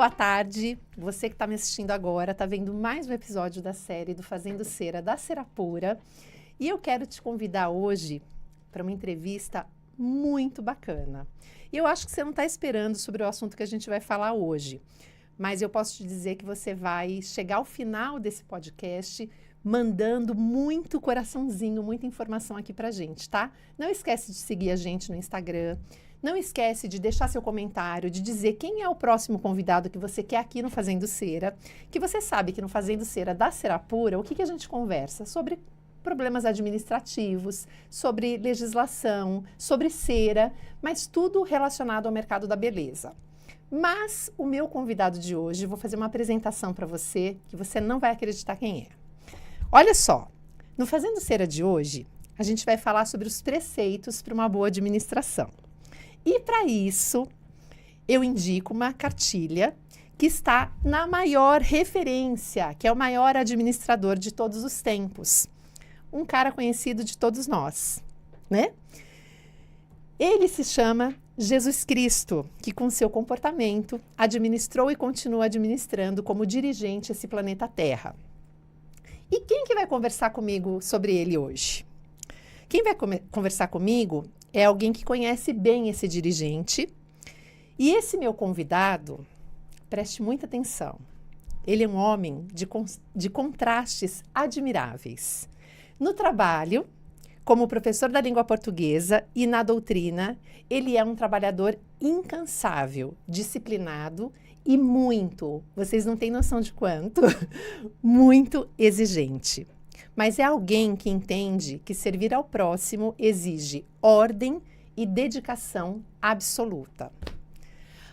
boa tarde. Você que está me assistindo agora, está vendo mais um episódio da série do Fazendo Cera, da Cera Pura. E eu quero te convidar hoje para uma entrevista muito bacana. E eu acho que você não está esperando sobre o assunto que a gente vai falar hoje. Mas eu posso te dizer que você vai chegar ao final desse podcast mandando muito coraçãozinho, muita informação aqui pra gente, tá? Não esquece de seguir a gente no Instagram. Não esquece de deixar seu comentário, de dizer quem é o próximo convidado que você quer aqui no Fazendo Cera. Que você sabe que no Fazendo Cera da Cera Pura, o que a gente conversa? Sobre problemas administrativos, sobre legislação, sobre cera, mas tudo relacionado ao mercado da beleza. Mas o meu convidado de hoje, vou fazer uma apresentação para você que você não vai acreditar quem é. Olha só, no Fazendo Cera de hoje, a gente vai falar sobre os preceitos para uma boa administração. E para isso, eu indico uma cartilha que está na maior referência, que é o maior administrador de todos os tempos. Um cara conhecido de todos nós, né? Ele se chama Jesus Cristo, que com seu comportamento administrou e continua administrando como dirigente esse planeta Terra. E quem que vai conversar comigo sobre ele hoje? Quem vai conversar comigo é alguém que conhece bem esse dirigente. E esse meu convidado, preste muita atenção, ele é um homem de contrastes admiráveis. No trabalho, como professor da língua portuguesa e na doutrina, ele é um trabalhador incansável, disciplinado e muito, vocês não têm noção de quanto, muito exigente. Mas é alguém que entende que servir ao próximo exige ordem e dedicação absoluta.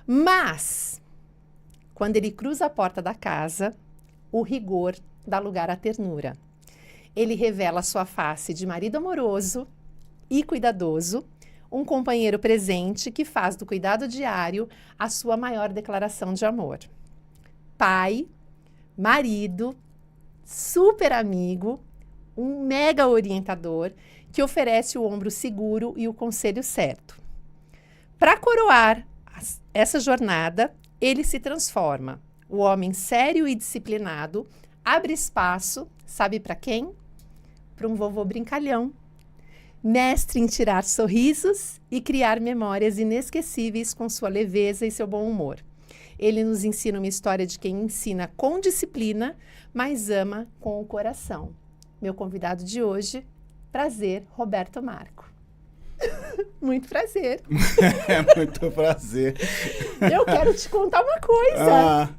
Mas, quando ele cruza a porta da casa, o rigor dá lugar à ternura. Ele revela sua face de marido amoroso e cuidadoso, um companheiro presente que faz do cuidado diário a sua maior declaração de amor. Pai, marido, super amigo, um mega orientador que oferece o ombro seguro e o conselho certo. Para coroar essa jornada, ele se transforma. O homem sério e disciplinado abre espaço, sabe para quem? Para um vovô brincalhão. Mestre em tirar sorrisos e criar memórias inesquecíveis com sua leveza e seu bom humor. Ele nos ensina uma história de quem ensina com disciplina, mas ama com o coração. Meu convidado de hoje, prazer, Roberto Marco. Muito prazer. Muito prazer. Eu quero te contar uma coisa.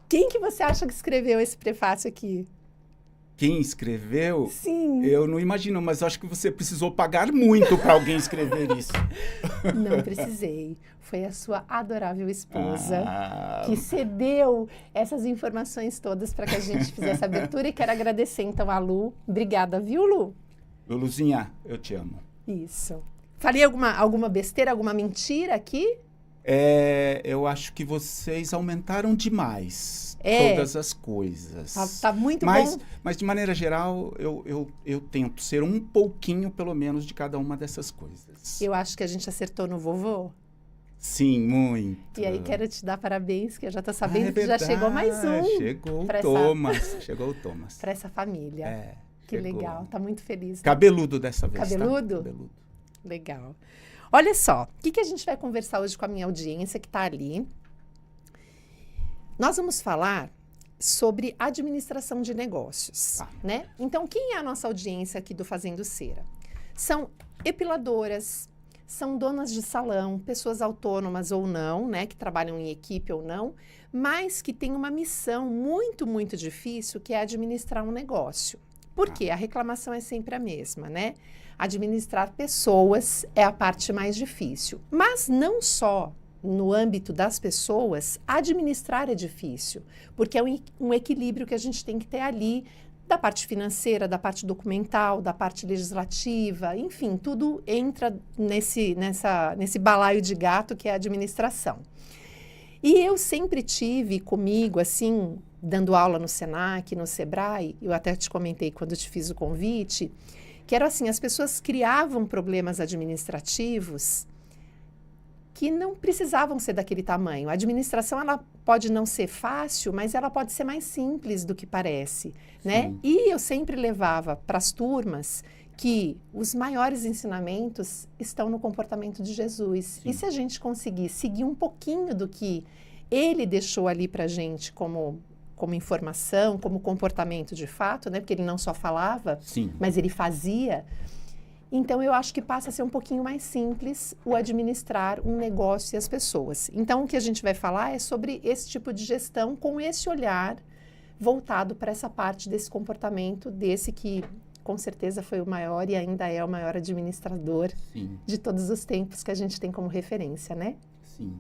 Quem que você acha que escreveu esse prefácio aqui? Quem escreveu? Sim. Eu não imagino, mas acho que você precisou pagar muito para alguém escrever isso. Não precisei. Foi a sua adorável esposa que cedeu essas informações todas para que a gente fizesse a abertura. E quero agradecer, então, a Lu. Obrigada, viu, Lu? Luluzinha, eu te amo. Isso. Falei alguma besteira, alguma mentira aqui? Eu acho que vocês aumentaram demais todas as coisas. Tá muito bom. Mas, de maneira geral, eu tento ser um pouquinho, pelo menos, de cada uma dessas coisas. Eu acho que a gente acertou no vovô. Sim, muito. E aí, quero te dar parabéns, que eu já tô sabendo que já chegou mais um. Chegou o Thomas. Para essa família. Que chegou. Legal, tá muito feliz. Cabeludo dessa vez, Cabeludo? Tá? Cabeludo. Legal. Olha só, o que a gente vai conversar hoje com a minha audiência que está ali? Nós vamos falar sobre administração de negócios, né? Então, quem é a nossa audiência aqui do Fazendo Cera? São epiladoras, são donas de salão, pessoas autônomas ou não, né? Que trabalham em equipe ou não, mas que têm uma missão muito, muito difícil, que é administrar um negócio. Por quê? A reclamação é sempre a mesma, né? Administrar pessoas é a parte mais difícil. Mas não só no âmbito das pessoas, administrar é difícil, porque é um equilíbrio que a gente tem que ter ali, da parte financeira, da parte documental, da parte legislativa, enfim, tudo entra nesse balaio de gato que é a administração. E eu sempre tive comigo, assim, dando aula no Senac, no Sebrae, eu até te comentei quando te fiz o convite, que era assim, as pessoas criavam problemas administrativos que não precisavam ser daquele tamanho. A administração, ela pode não ser fácil, mas ela pode ser mais simples do que parece, né? Sim. E eu sempre levava para as turmas que os maiores ensinamentos estão no comportamento de Jesus. Sim. E se a gente conseguir seguir um pouquinho do que ele deixou ali para a gente como informação, como comportamento de fato, né? Porque ele não só falava, Sim. mas ele fazia. Então, eu acho que passa a ser um pouquinho mais simples o administrar um negócio e as pessoas. Então, o que a gente vai falar é sobre esse tipo de gestão com esse olhar voltado para essa parte desse comportamento, desse que com certeza foi o maior e ainda é o maior administrador Sim. de todos os tempos que a gente tem como referência, né? Sim.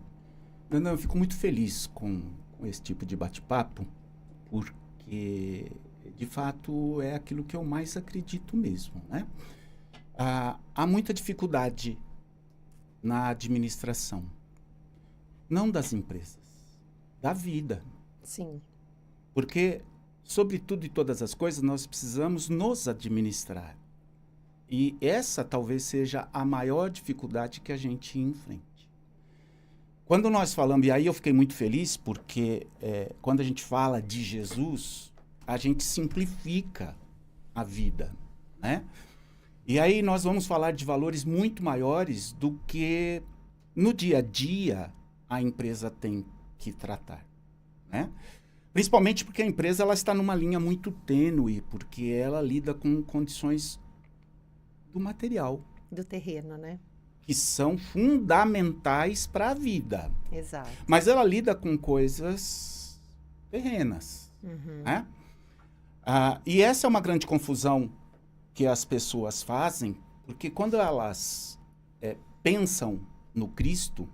Eu fico muito feliz com esse tipo de bate-papo, porque, de fato, é aquilo que eu mais acredito mesmo, né? Há muita dificuldade na administração, não das empresas, da vida. Sim. Porque, sobre tudo e todas as coisas, nós precisamos nos administrar. E essa talvez seja a maior dificuldade que a gente enfrente. Quando nós falamos, e aí eu fiquei muito feliz, porque quando a gente fala de Jesus, a gente simplifica a vida, né? E aí nós vamos falar de valores muito maiores do que no dia a dia a empresa tem que tratar, né? Principalmente porque a empresa ela está numa linha muito tênue, porque ela lida com condições do material, Do terreno, né? que são fundamentais para a vida. Exato. Mas ela lida com coisas terrenas, Uhum. né? E essa é uma grande confusão que as pessoas fazem, porque quando elas pensam no Cristo,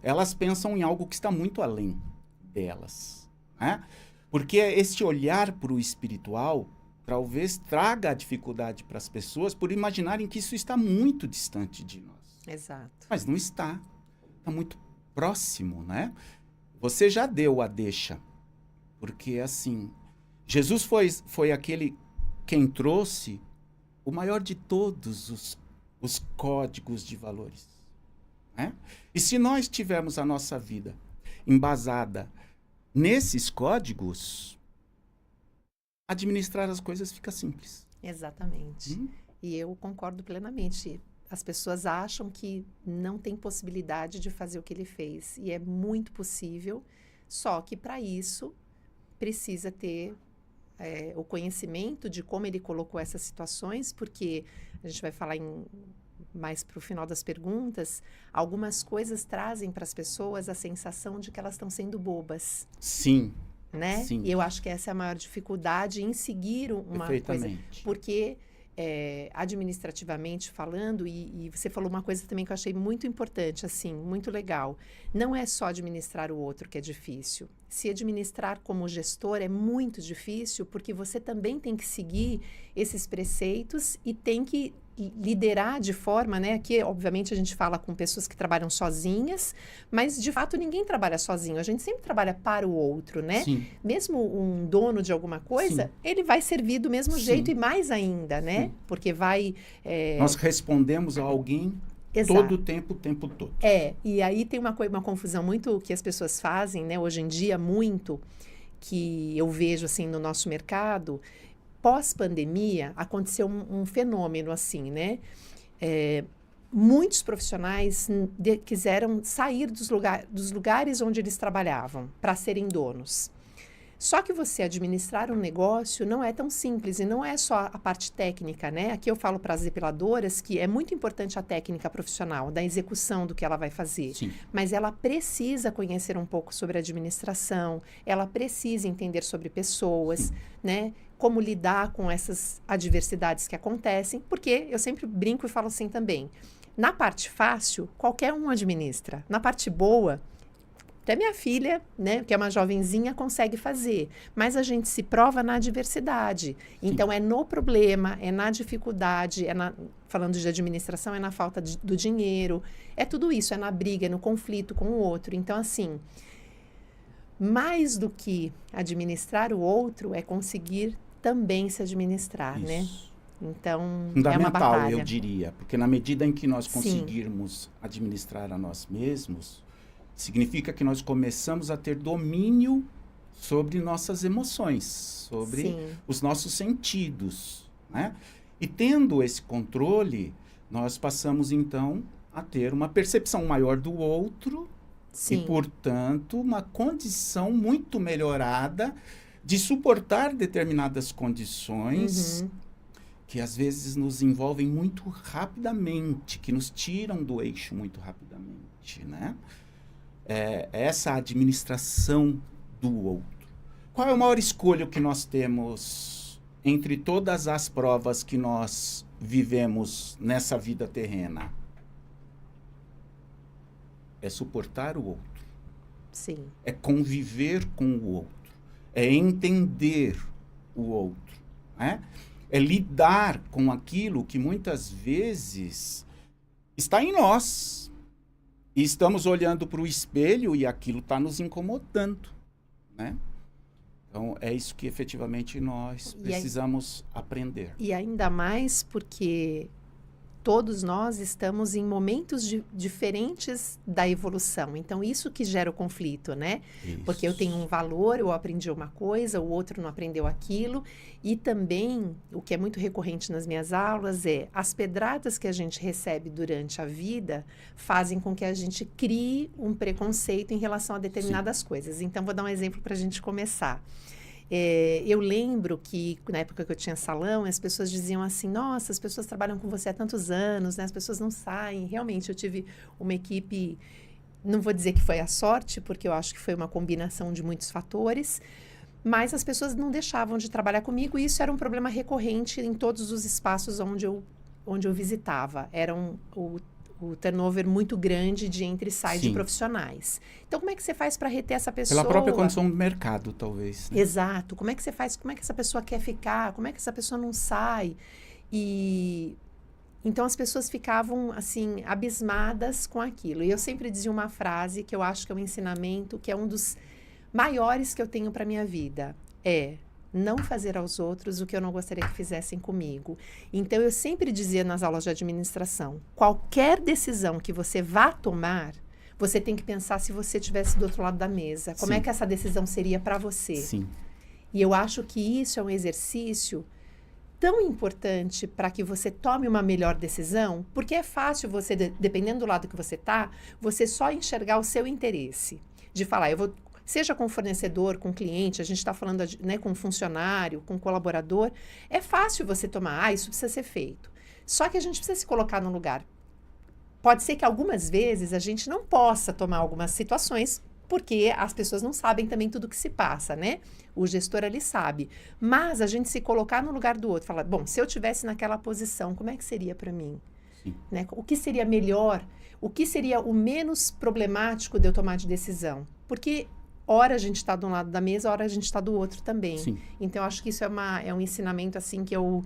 elas pensam em algo que está muito além delas, né? Porque este olhar para o espiritual talvez traga a dificuldade para as pessoas por imaginarem que isso está muito distante de nós. Exato. Mas não está. Está muito próximo, né? Você já deu a deixa. Porque, assim, Jesus foi aquele quem trouxe o maior de todos os códigos de valores, né? E se nós tivermos a nossa vida embasada nesses códigos, administrar as coisas fica simples. Exatamente. E eu concordo plenamente. As pessoas acham que não tem possibilidade de fazer o que ele fez. E é muito possível, só que para isso precisa ter o conhecimento de como ele colocou essas situações, porque a gente vai falar mais para o final das perguntas, algumas coisas trazem para as pessoas a sensação de que elas estão sendo bobas. Sim. Né? Sim. E eu acho que essa é a maior dificuldade em seguir uma coisa. Porque, administrativamente falando, e você falou uma coisa também que eu achei muito importante, assim, muito legal. Não é só administrar o outro que é difícil. Se administrar como gestor é muito difícil, porque você também tem que seguir esses preceitos e tem que liderar de forma, né? Aqui, obviamente, a gente fala com pessoas que trabalham sozinhas, mas, de fato, ninguém trabalha sozinho. A gente sempre trabalha para o outro, né? Sim. Mesmo um dono de alguma coisa, Sim. ele vai servir do mesmo Sim. jeito e mais ainda, né? Sim. Porque vai... Nós respondemos a alguém Exato. todo o tempo todo. E aí tem uma confusão muito que as pessoas fazem, né? Hoje em dia, muito, que eu vejo, assim, no nosso mercado. Pós-pandemia, aconteceu um fenômeno assim, né? Muitos profissionais quiseram sair dos lugares onde eles trabalhavam para serem donos. Só que você administrar um negócio não é tão simples e não é só a parte técnica, né? Aqui eu falo para as depiladoras que é muito importante a técnica profissional, da execução do que ela vai fazer. Sim. Mas ela precisa conhecer um pouco sobre administração, ela precisa entender sobre pessoas, Sim. né? Como lidar com essas adversidades que acontecem, porque eu sempre brinco e falo assim também, na parte fácil, qualquer um administra. Na parte boa, até minha filha, né, que é uma jovenzinha, consegue fazer. Mas a gente se prova na adversidade. Então, é no problema, é na dificuldade, falando de administração, é na falta do dinheiro. É tudo isso, é na briga, é no conflito com o outro. Então, assim, mais do que administrar o outro, é conseguir também se administrar, Isso. né? Então, é uma Fundamental, batalha. eu diria, porque na medida em que nós Sim. conseguirmos administrar a nós mesmos, significa que nós começamos a ter domínio sobre nossas emoções, sobre Sim. os nossos sentidos, né? E tendo esse controle, nós passamos então a ter uma percepção maior do outro Sim. e, portanto, uma condição muito melhorada de suportar determinadas condições Uhum. que às vezes nos envolvem muito rapidamente, que nos tiram do eixo muito rapidamente, né? Essa administração do outro. Qual é a maior escolha que nós temos entre todas as provas que nós vivemos nessa vida terrena? É suportar o outro. Sim. É conviver com o outro. É entender o outro, né? É lidar com aquilo que muitas vezes está em nós. E estamos olhando para o espelho e aquilo está nos incomodando, né? Então, é isso que efetivamente nós precisamos aprender. E ainda mais porque todos nós estamos em momentos diferentes da evolução. Então, isso que gera o conflito, né? Isso. Porque eu tenho um valor, eu aprendi uma coisa, o outro não aprendeu aquilo. E também, o que é muito recorrente nas minhas aulas é as pedradas que a gente recebe durante a vida fazem com que a gente crie um preconceito em relação a determinadas coisas. Então, vou dar um exemplo para a gente começar. Eu lembro que, na época que eu tinha salão, as pessoas diziam assim, nossa, as pessoas trabalham com você há tantos anos, né? As pessoas não saem. Realmente, eu tive uma equipe, não vou dizer que foi a sorte, porque eu acho que foi uma combinação de muitos fatores, mas as pessoas não deixavam de trabalhar comigo e isso era um problema recorrente em todos os espaços onde eu visitava. Era o turnover muito grande de entra e sai de Sim. profissionais. Então, como é que você faz para reter essa pessoa? Pela própria condição do mercado, talvez, né? Exato. Como é que você faz? Como é que essa pessoa quer ficar? Como é que essa pessoa não sai? E então as pessoas ficavam assim abismadas com aquilo. E eu sempre dizia uma frase que eu acho que é um ensinamento, que é um dos maiores que eu tenho para minha vida. Não fazer aos outros o que eu não gostaria que fizessem comigo. Então, eu sempre dizia nas aulas de administração, qualquer decisão que você vá tomar, você tem que pensar se você estivesse do outro lado da mesa. Como Sim. é que essa decisão seria para você? Sim. E eu acho que isso é um exercício tão importante para que você tome uma melhor decisão, porque é fácil você, dependendo do lado que você está, você só enxergar o seu interesse. De falar, seja com fornecedor, com cliente, a gente está falando, né, com funcionário, com colaborador, é fácil você tomar, isso precisa ser feito. Só que a gente precisa se colocar no lugar. Pode ser que algumas vezes a gente não possa tomar algumas situações, porque as pessoas não sabem também tudo que se passa, né? O gestor ali sabe. Mas a gente se colocar no lugar do outro, falar, bom, se eu estivesse naquela posição, como é que seria para mim? Né? O que seria melhor? O que seria o menos problemático de eu tomar de decisão? Porque ora a gente está de um lado da mesa, ora a gente está do outro também. Sim. Então, eu acho que isso é um ensinamento assim que eu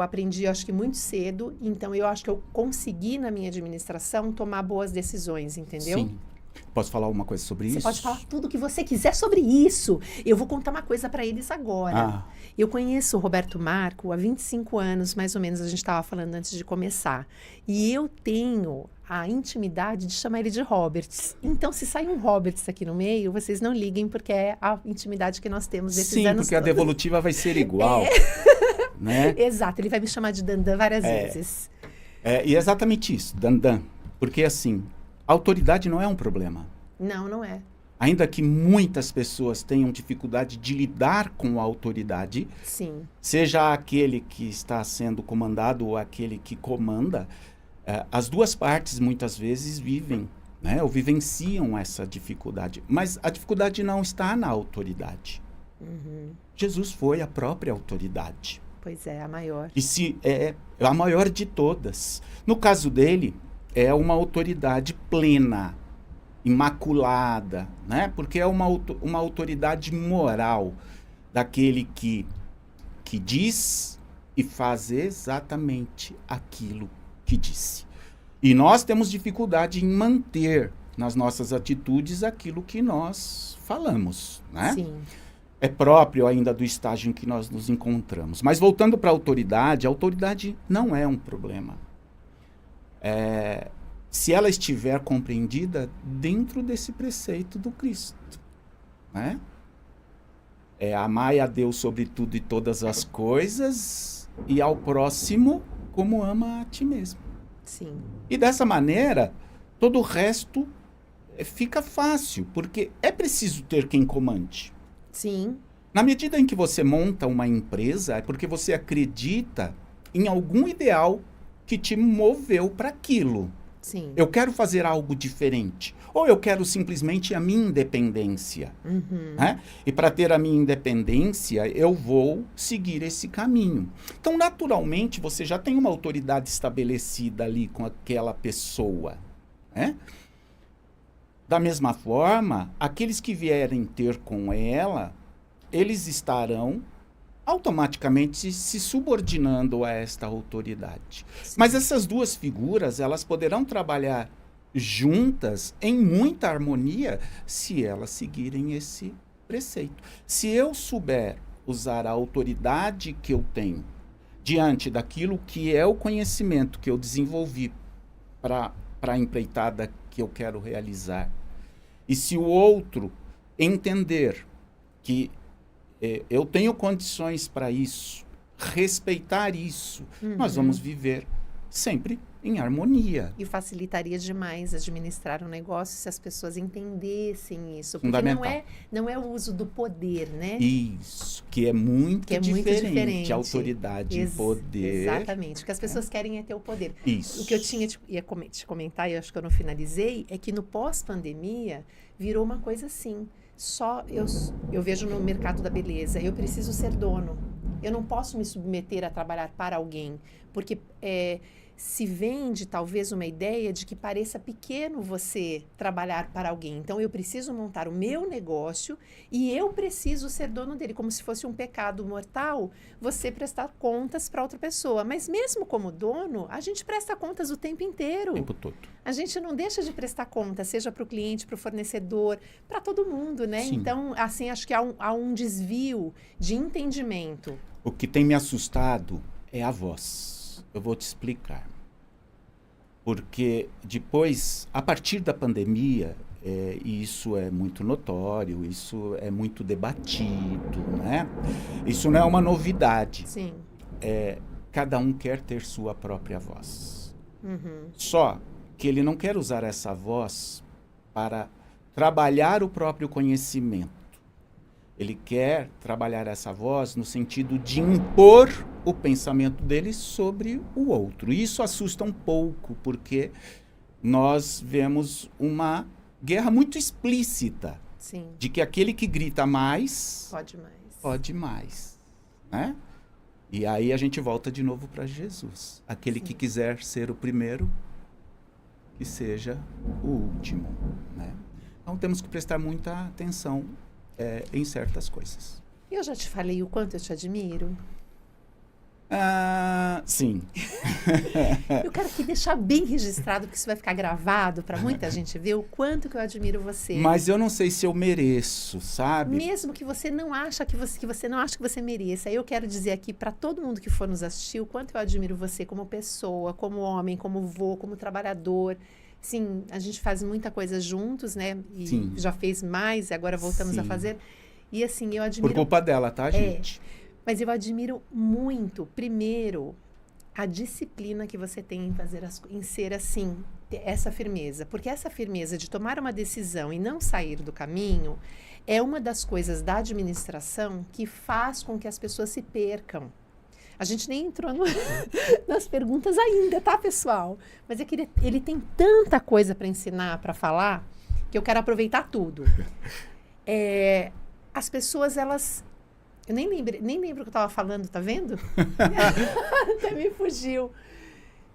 aprendi, acho que muito cedo. Então, eu acho que eu consegui, na minha administração, tomar boas decisões, entendeu? Sim. Posso falar uma coisa sobre isso? Você pode falar tudo o que você quiser sobre isso. Eu vou contar uma coisa para eles agora. Eu conheço o Roberto Marco há 25 anos, mais ou menos, a gente estava falando antes de começar. E eu tenho a intimidade de chamar ele de Roberts. Então, se sai um Roberts aqui no meio, vocês não liguem, porque é a intimidade que nós temos desses Sim, anos porque a devolutiva vai ser igual. Né? Exato, ele vai me chamar de Dandan várias vezes. E é exatamente isso, Dandan. Porque, assim, a autoridade não é um problema. Não, não é. Ainda que muitas pessoas tenham dificuldade de lidar com a autoridade, Sim. seja aquele que está sendo comandado ou aquele que comanda, as duas partes muitas vezes vivem, né, ou vivenciam essa dificuldade. Mas a dificuldade não está na autoridade. Uhum. Jesus foi a própria autoridade. Pois é, a maior. E se é a maior de todas. No caso dele, é uma autoridade plena, imaculada, né? Porque é uma autoridade moral daquele que diz e faz exatamente aquilo que disse. E nós temos dificuldade em manter nas nossas atitudes aquilo que nós falamos, né? Sim. é próprio ainda do estágio em que nós nos encontramos. Mas voltando para a autoridade não é um problema. Se ela estiver compreendida dentro desse preceito do Cristo, né? Amai a Deus sobre tudo e todas as coisas e ao próximo como ama a ti mesmo. Sim. E dessa maneira, todo o resto fica fácil, porque é preciso ter quem comande. Sim. Na medida em que você monta uma empresa, é porque você acredita em algum ideal que te moveu para aquilo. Sim. Eu quero fazer algo diferente. Ou eu quero simplesmente a minha independência. Né? E para ter a minha independência, eu vou seguir esse caminho. Então, naturalmente, você já tem uma autoridade estabelecida ali com aquela pessoa. Né? Da mesma forma, aqueles que vierem ter com ela, eles estarão automaticamente se subordinando a esta autoridade. Sim. Mas essas duas figuras, elas poderão trabalhar juntas em muita harmonia se elas seguirem esse preceito. Se eu souber usar a autoridade que eu tenho diante daquilo que é o conhecimento que eu desenvolvi para a empreitada que eu quero realizar, e se o outro entender que eu tenho condições para isso, respeitar isso, nós vamos viver sempre em harmonia. E facilitaria demais administrar um negócio se as pessoas entendessem isso. Porque Fundamental. não é o uso do poder, né? Isso, que é muito diferente. Autoridade e poder. Exatamente. O que as pessoas querem é ter o poder. Isso. O que eu ia te comentar, e acho que eu não finalizei, é que no pós-pandemia virou uma coisa assim. Eu vejo no mercado da beleza, eu preciso ser dono. Eu não posso me submeter a trabalhar para alguém, porque se vende talvez uma ideia de que pareça pequeno você trabalhar para alguém. Então, eu preciso montar o meu negócio e eu preciso ser dono dele, como se fosse um pecado mortal você prestar contas para outra pessoa. Mas mesmo como dono, a gente presta contas o tempo inteiro. O tempo todo. A gente não deixa de prestar conta, seja para o cliente, para o fornecedor, para todo mundo, né? Sim. Então, assim, acho que há um desvio de entendimento. O que tem me assustado é a voz. Eu vou te explicar. Porque depois, a partir da pandemia, e isso é muito notório, isso é muito debatido, né? Isso não é uma novidade. Sim. Cada um quer ter sua própria voz. Só que ele não quer usar essa voz para trabalhar o próprio conhecimento. Ele quer trabalhar essa voz no sentido de impor o pensamento dele sobre o outro. E isso assusta um pouco, porque nós vemos uma guerra muito explícita. Sim. De que aquele que grita mais... Pode mais. Né? E aí a gente volta de novo para Jesus. Aquele que quiser ser o primeiro, que seja o último. Né? Então temos que prestar muita atenção em certas coisas. Eu já te falei o quanto eu te admiro? Sim. Eu quero aqui deixar bem registrado, porque isso vai ficar gravado para muita gente ver o quanto que eu admiro você. Mas eu não sei se eu mereço, sabe? Mesmo que você não acha que você não acha que você mereça, eu quero dizer aqui para todo mundo que for nos assistir o quanto eu admiro você como pessoa, como homem, como vô, como trabalhador. Sim, a gente faz muita coisa juntos, né? E Sim. já fez mais, e agora voltamos a fazer. E assim, eu admiro... Por culpa dela, tá, gente? Mas eu admiro muito, primeiro, a disciplina que você tem em ser assim, ter essa firmeza. Porque essa firmeza de tomar uma decisão e não sair do caminho é uma das coisas da administração que faz com que as pessoas se percam. A gente nem entrou nas perguntas ainda, tá, pessoal? Mas é que ele tem tanta coisa para ensinar, para falar, que eu quero aproveitar tudo. As pessoas, elas... Eu nem lembro o que eu estava falando, tá vendo? Até me fugiu.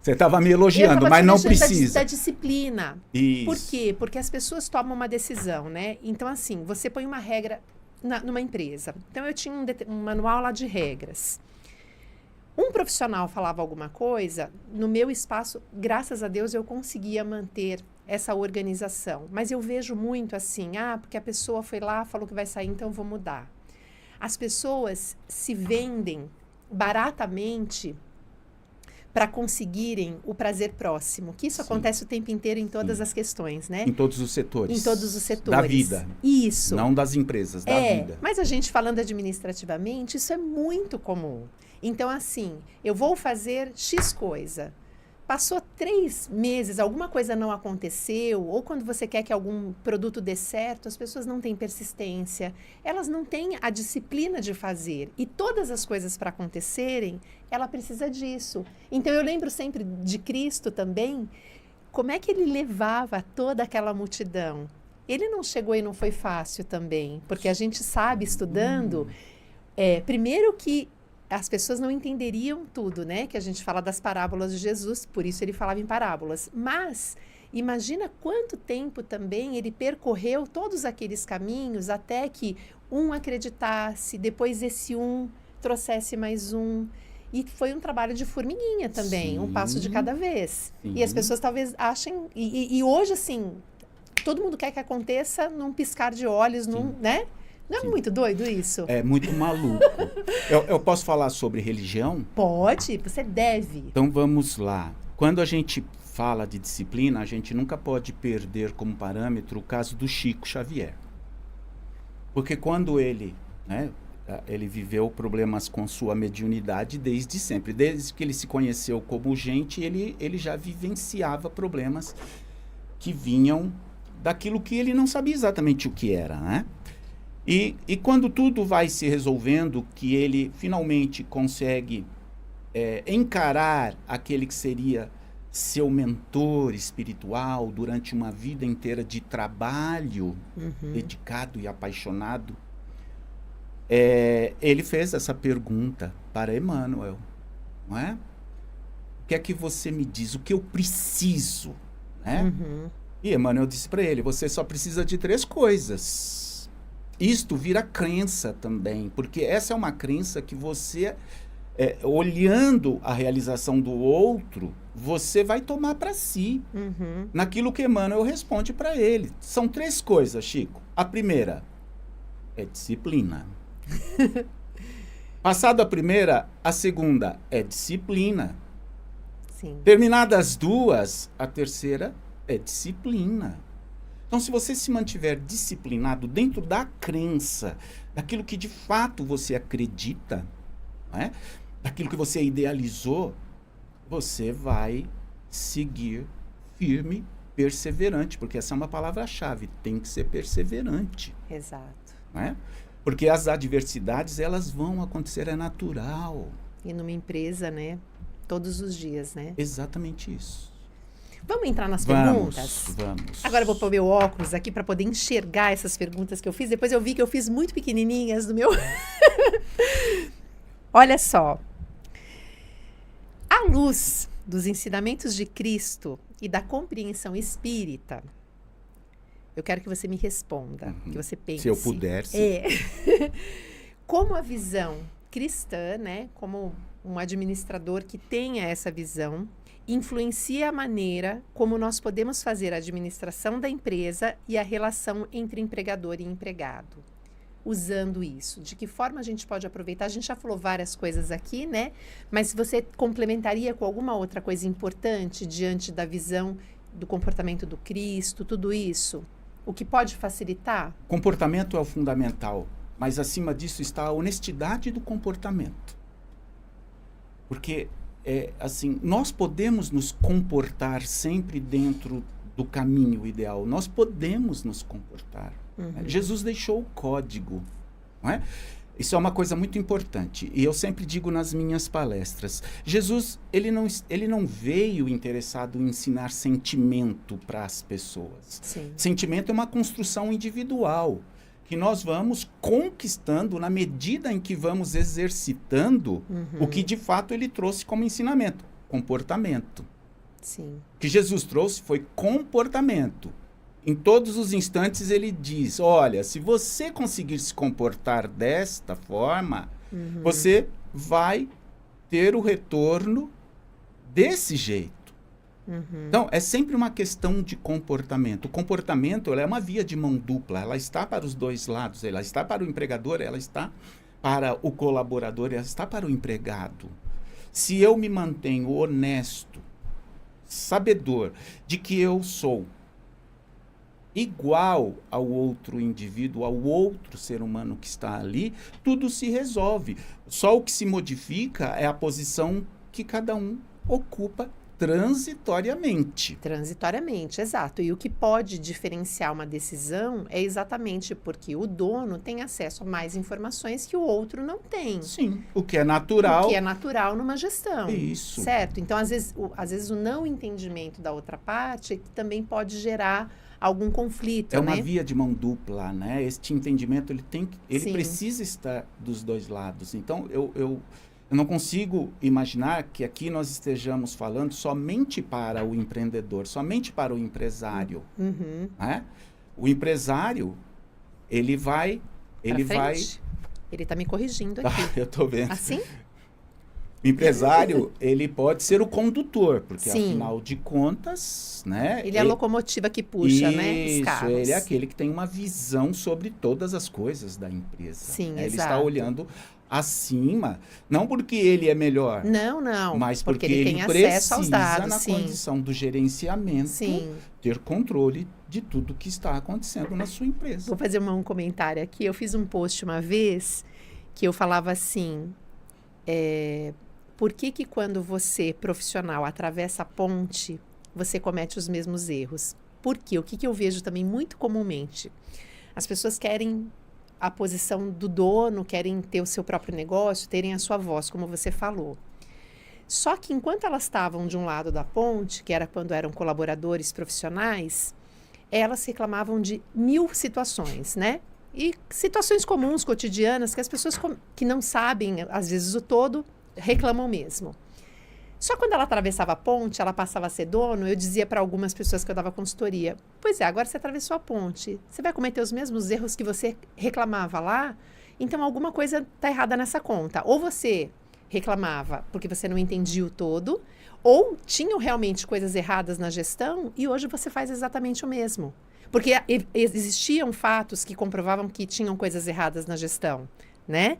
Você estava me elogiando, mas não precisa. Da disciplina. Isso. Por quê? Porque as pessoas tomam uma decisão, né? Então, assim, você põe uma regra numa empresa. Então, eu tinha um manual lá de regras. Um profissional falava alguma coisa, no meu espaço, graças a Deus, eu conseguia manter essa organização. Mas eu vejo muito assim, porque a pessoa foi lá, falou que vai sair, então eu vou mudar. As pessoas se vendem baratamente para conseguirem o prazer próximo, que isso Sim. acontece o tempo inteiro em todas Sim. as questões, né? Em todos os setores. Em todos os setores. Da vida. Isso. Não das empresas, da vida. Mas a gente falando administrativamente, isso é muito comum. Então, assim, eu vou fazer X coisa. Passou 3 meses, alguma coisa não aconteceu, ou quando você quer que algum produto dê certo, as pessoas não têm persistência, elas não têm a disciplina de fazer. E todas as coisas para acontecerem, ela precisa disso. Então, eu lembro sempre de Cristo também, como é que ele levava toda aquela multidão. Ele não chegou e não foi fácil também, porque a gente sabe, estudando, primeiro que as pessoas não entenderiam tudo, né? Que a gente fala das parábolas de Jesus, por isso ele falava em parábolas. Mas imagina quanto tempo também ele percorreu todos aqueles caminhos até que um acreditasse, depois esse um trouxesse mais um. E foi um trabalho de formiguinha também, Sim. um passo de cada vez. Sim. E as pessoas talvez achem... E hoje, assim, todo mundo quer que aconteça num piscar de olhos, né? Não é Sim. muito doido isso? É muito maluco. Eu posso falar sobre religião? Pode, você deve. Então vamos lá. Quando a gente fala de disciplina, a gente nunca pode perder como parâmetro o caso do Chico Xavier. Porque quando ele viveu problemas com sua mediunidade desde sempre. Desde que ele se conheceu como gente, ele já vivenciava problemas que vinham daquilo que ele não sabia exatamente o que era, né? E quando tudo vai se resolvendo, que ele finalmente consegue encarar aquele que seria seu mentor espiritual durante uma vida inteira de trabalho dedicado e apaixonado, ele fez essa pergunta para Emmanuel, não é? O que é que você me diz? O que eu preciso? Né? E Emmanuel disse para ele, você só precisa de 3 coisas. Isto vira crença também, porque essa é uma crença que você, olhando a realização do outro, você vai tomar para si. Naquilo que Emmanuel responde para ele. São 3 coisas, Chico. A primeira é disciplina. Passado a primeira, a segunda é disciplina. Sim. Terminadas as 2, a terceira é disciplina. Então, se você se mantiver disciplinado dentro da crença, daquilo que de fato você acredita, né? Daquilo que você idealizou, você vai seguir firme, perseverante, porque essa é uma palavra-chave, tem que ser perseverante. Exato. Né? Porque as adversidades, elas vão acontecer, é natural. E numa empresa, né? Todos os dias, né? Exatamente isso. Vamos entrar nas perguntas? Vamos. Agora eu vou pôr meu óculos aqui para poder enxergar essas perguntas que eu fiz. Depois eu vi que eu fiz muito pequenininhas do meu... Olha só. À luz dos ensinamentos de Cristo e da compreensão espírita, eu quero que você me responda, que você pense. Se eu puder. Como a visão cristã, né? Como um administrador que tenha essa visão, influencia a maneira como nós podemos fazer a administração da empresa e a relação entre empregador e empregado. Usando isso, de que forma a gente pode aproveitar? A gente já falou várias coisas aqui, né? Mas você complementaria com alguma outra coisa importante diante da visão do comportamento do Cristo, tudo isso? O que pode facilitar? Comportamento é o fundamental, mas acima disso está a honestidade do comportamento. Porque assim, nós podemos nos comportar sempre dentro do caminho ideal. Nós podemos nos comportar. Né? Jesus deixou o código. Não é? Isso é uma coisa muito importante. E eu sempre digo nas minhas palestras. Jesus, ele não veio interessado em ensinar sentimento para as pessoas. Sim. Sentimento é uma construção individual, que nós vamos conquistando na medida em que vamos exercitando o que de fato ele trouxe como ensinamento, comportamento. Sim. O que Jesus trouxe foi comportamento. Em todos os instantes ele diz, olha, se você conseguir se comportar desta forma, você vai ter o retorno desse jeito. Então, é sempre uma questão de comportamento. O comportamento, ela é uma via de mão dupla. Ela está para os dois lados. Ela está para o empregador, ela está para o colaborador, ela está para o empregado. Se eu me mantenho honesto, sabedor de que eu sou igual ao outro indivíduo, ao outro ser humano que está ali, tudo se resolve. Só o que se modifica é a posição que cada um ocupa transitoriamente. Transitoriamente, exato. E o que pode diferenciar uma decisão é exatamente porque o dono tem acesso a mais informações que o outro não tem. Sim, o que é natural. O que é natural numa gestão. Isso. Certo? Então, às vezes o não entendimento da outra parte também pode gerar algum conflito, É uma né? via de mão dupla, né? Este entendimento, ele Sim. precisa estar dos dois lados. Então, eu não consigo imaginar que aqui nós estejamos falando somente para o empreendedor, somente para o empresário, Uhum. né? O empresário, ele vai... Pra frente. Ele está me corrigindo aqui. Eu estou vendo. Assim? O empresário, ele pode ser o condutor, porque Sim. afinal de contas, né? Ele é a locomotiva que puxa, né? Os carros. Ele é aquele que tem uma visão sobre todas as coisas da empresa. Sim, Ele está exato. olhando acima, não porque ele é melhor, Não. mas porque ele ele tem precisa, acesso aos dados, na sim. condição do gerenciamento, Sim. ter controle de tudo que está acontecendo na sua empresa. Vou fazer um comentário aqui. Eu fiz um post uma vez que eu falava assim, por que quando você, profissional, atravessa a ponte, você comete os mesmos erros? Por quê? O que eu vejo também muito comumente? As pessoas querem a posição do dono, querem ter o seu próprio negócio, terem a sua voz, como você falou. Só que enquanto elas estavam de um lado da ponte, que era quando eram colaboradores profissionais, elas reclamavam de 1000 situações, né? E situações comuns, cotidianas, que as pessoas que não sabem, às vezes, o todo, reclamam mesmo. Só quando ela atravessava a ponte, ela passava a ser dono, eu dizia para algumas pessoas que eu dava consultoria, pois é, agora você atravessou a ponte, você vai cometer os mesmos erros que você reclamava lá, então alguma coisa está errada nessa conta. Ou você reclamava porque você não entendia o todo, ou tinham realmente coisas erradas na gestão e hoje você faz exatamente o mesmo. Porque existiam fatos que comprovavam que tinham coisas erradas na gestão, né?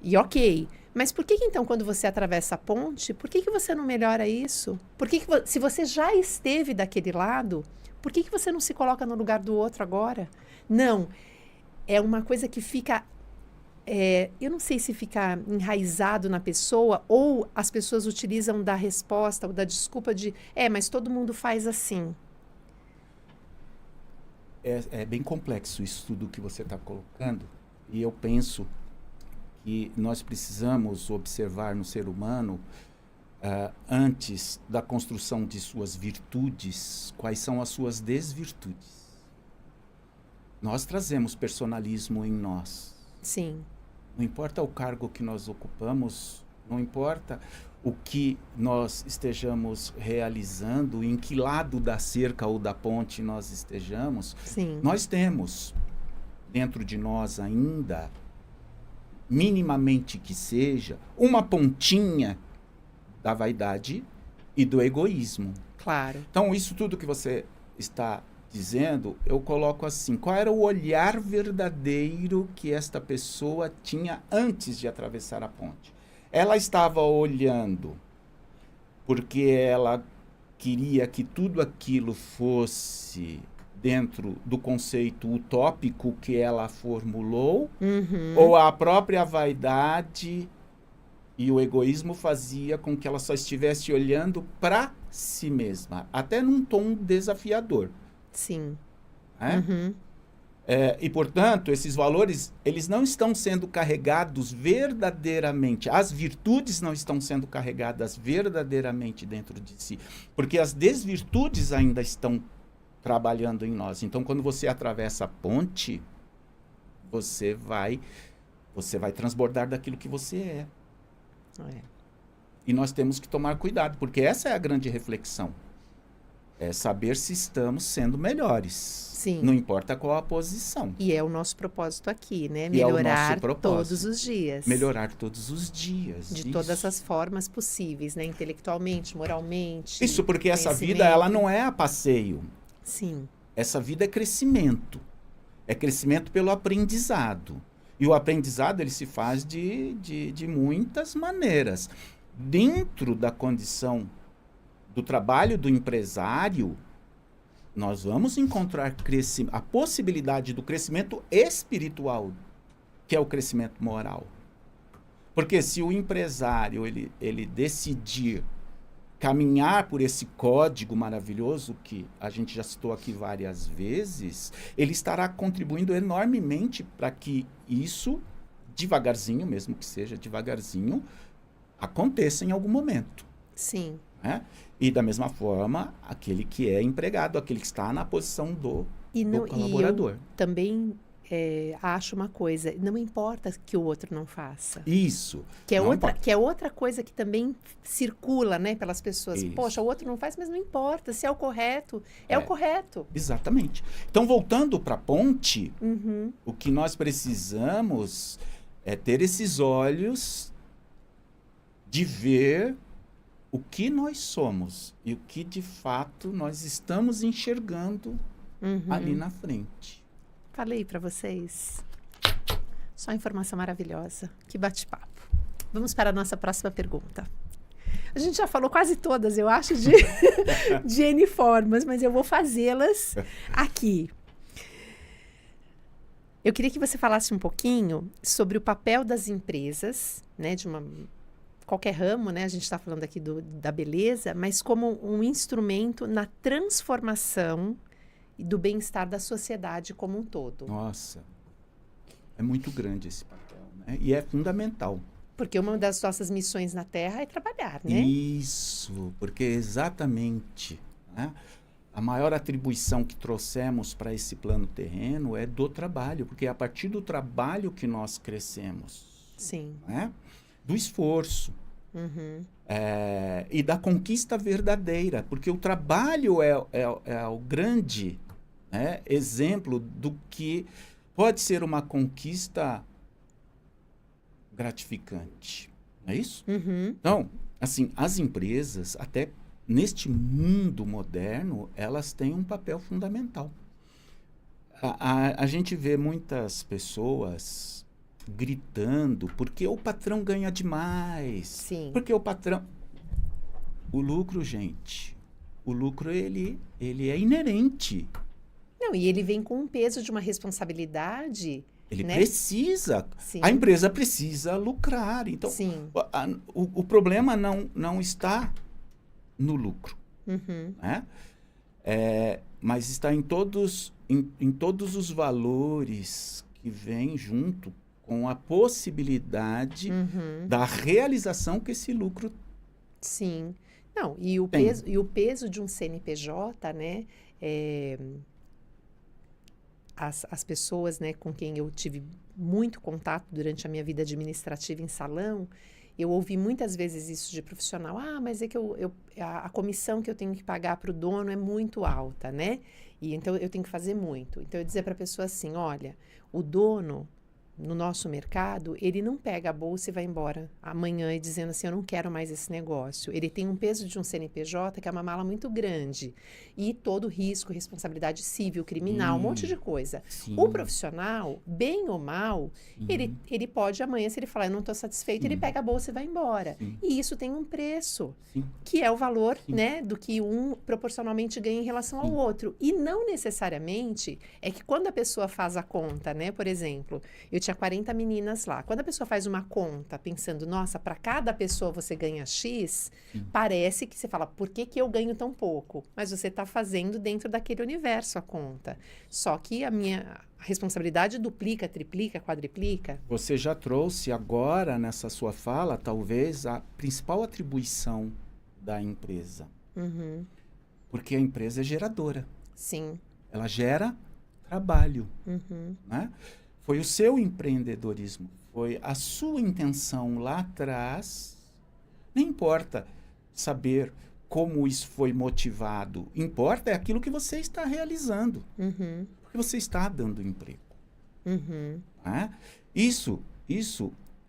E ok, mas por que então quando você atravessa a ponte, por que você não melhora isso? Por que se você já esteve daquele lado, por que você não se coloca no lugar do outro agora? Não, é uma coisa que fica, eu não sei se fica enraizado na pessoa ou as pessoas utilizam da resposta ou da desculpa de, mas todo mundo faz assim. É bem complexo isso tudo que você está colocando, e eu penso que nós precisamos observar no ser humano, antes da construção de suas virtudes, quais são as suas desvirtudes. Nós trazemos personalismo em nós. Sim. Não importa o cargo que nós ocupamos, não importa o que nós estejamos realizando, em que lado da cerca ou da ponte nós estejamos, Sim. nós temos dentro de nós ainda, minimamente que seja, uma pontinha da vaidade e do egoísmo. Claro. Então, isso tudo que você está dizendo, eu coloco assim, qual era o olhar verdadeiro que esta pessoa tinha antes de atravessar a ponte? Ela estava olhando porque ela queria que tudo aquilo fosse dentro do conceito utópico que ela formulou, ou a própria vaidade e o egoísmo fazia com que ela só estivesse olhando para si mesma, até num tom desafiador. Sim. Né? E, portanto, esses valores, eles não estão sendo carregados verdadeiramente, as virtudes não estão sendo carregadas verdadeiramente dentro de si, porque as desvirtudes ainda estão trabalhando em nós. Então, quando você atravessa a ponte, você vai transbordar daquilo que você é. E nós temos que tomar cuidado, porque essa é a grande reflexão. É saber se estamos sendo melhores. Sim. Não importa qual a posição. E é o nosso propósito aqui, né? E Melhorar é o nosso propósito. todos os dias. Melhorar todos os dias. De isso. todas as formas possíveis, né? Intelectualmente, moralmente. Isso, porque essa vida, ela não é a passeio. Sim. Essa vida é crescimento. É crescimento pelo aprendizado. E o aprendizado ele se faz de muitas maneiras. Dentro da condição do trabalho do empresário, nós vamos encontrar a possibilidade do crescimento espiritual, que é o crescimento moral. Porque se o empresário ele decidir caminhar por esse código maravilhoso que a gente já citou aqui várias vezes, ele estará contribuindo enormemente para que isso, devagarzinho, mesmo que seja devagarzinho, aconteça em algum momento. Sim. Né? E da mesma forma, aquele que é empregado, aquele que está na posição do colaborador. E eu também acho uma coisa, não importa que o outro não faça. Isso. Que é outra coisa que também circula, né, pelas pessoas. Isso. Poxa, o outro não faz, mas não importa. Se é o correto, é o correto. Exatamente. Então, voltando para a ponte, Uhum. o que nós precisamos é ter esses olhos de ver o que nós somos e o que, de fato, nós estamos enxergando ali na frente. Falei para vocês. Só informação maravilhosa. Que bate-papo. Vamos para a nossa próxima pergunta. A gente já falou quase todas, eu acho, de N formas, mas eu vou fazê-las aqui. Eu queria que você falasse um pouquinho sobre o papel das empresas, né, de qualquer ramo, né? A gente está falando aqui da beleza, mas como um instrumento na transformação e do bem-estar da sociedade como um todo. Nossa, é muito grande esse papel, né? E é fundamental. Porque uma das nossas missões na Terra é trabalhar, né? Isso, porque exatamente, né? A maior atribuição que trouxemos para esse plano terreno é do trabalho, porque é a partir do trabalho que nós crescemos. Sim. Né? Do esforço. Uhum. E da conquista verdadeira, porque o trabalho é o grande, né, exemplo do que pode ser uma conquista gratificante. Não é isso? Uhum. Então, assim, as empresas, até neste mundo moderno, elas têm um papel fundamental. A gente vê muitas pessoas gritando porque o patrão ganha demais. Sim. Porque o patrão... O lucro, gente, o lucro, ele é inerente. Não, e ele vem com um peso de uma responsabilidade. Ele né? precisa. Sim. A empresa precisa lucrar. Então, Sim. O problema não está no lucro. Uhum. Né? Mas está em todos os valores que vêm junto com a possibilidade da realização que esse lucro Sim. Não, e o peso de um CNPJ, né? As pessoas, né, com quem eu tive muito contato durante a minha vida administrativa em salão, eu ouvi muitas vezes isso de profissional. Ah, mas é que a comissão que eu tenho que pagar para o dono é muito alta, né? E então eu tenho que fazer muito. Então eu dizia para a pessoa assim, olha, o dono no nosso mercado, ele não pega a bolsa e vai embora amanhã e dizendo assim, eu não quero mais esse negócio. Ele tem um peso de um CNPJ que é uma mala muito grande. E todo risco, responsabilidade civil, criminal, um monte de coisa. Sim. O profissional, bem ou mal, ele pode amanhã, se ele falar, eu não estou satisfeito, ele pega a bolsa e vai embora. Sim. E isso tem um preço, Sim. que é o valor, né, do que um proporcionalmente ganha em relação ao outro. E não necessariamente é que quando a pessoa faz a conta, né, por exemplo, eu tinha 40 meninas lá. Quando a pessoa faz uma conta pensando, nossa, para cada pessoa você ganha X, parece que você fala, por que eu ganho tão pouco? Mas você está fazendo dentro daquele universo a conta. Só que a minha responsabilidade duplica, triplica, quadriplica. Você já trouxe agora, nessa sua fala, talvez, a principal atribuição da empresa. Uhum. Porque a empresa é geradora. Sim. Ela gera trabalho. Uhum. Né? Foi o seu empreendedorismo, foi a sua intenção lá atrás. Não importa saber como isso foi motivado, importa é aquilo que você está realizando, porque você está dando emprego. Né? Isso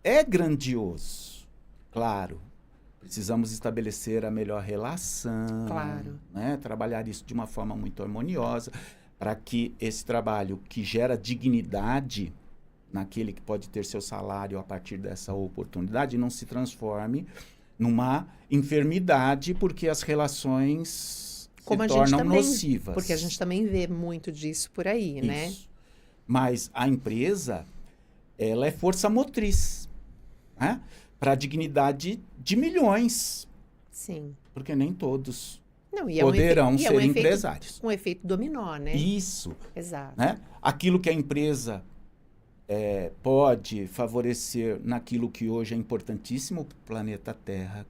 é grandioso, claro. Precisamos estabelecer a melhor relação, Claro. né? Trabalhar isso de uma forma muito harmoniosa, para que esse trabalho que gera dignidade, naquele que pode ter seu salário a partir dessa oportunidade, não se transforme numa enfermidade, porque as relações Como se a gente tornam também, nocivas. porque a gente também vê muito disso por aí, né? Isso. Mas a empresa, ela é força motriz, né? Para a dignidade de milhões, Sim. porque nem todos Não, poderão e é ser empresários. um efeito dominó, né? Isso, Exato. né? Aquilo que a empresa pode favorecer naquilo que hoje é importantíssimo para o planeta Terra,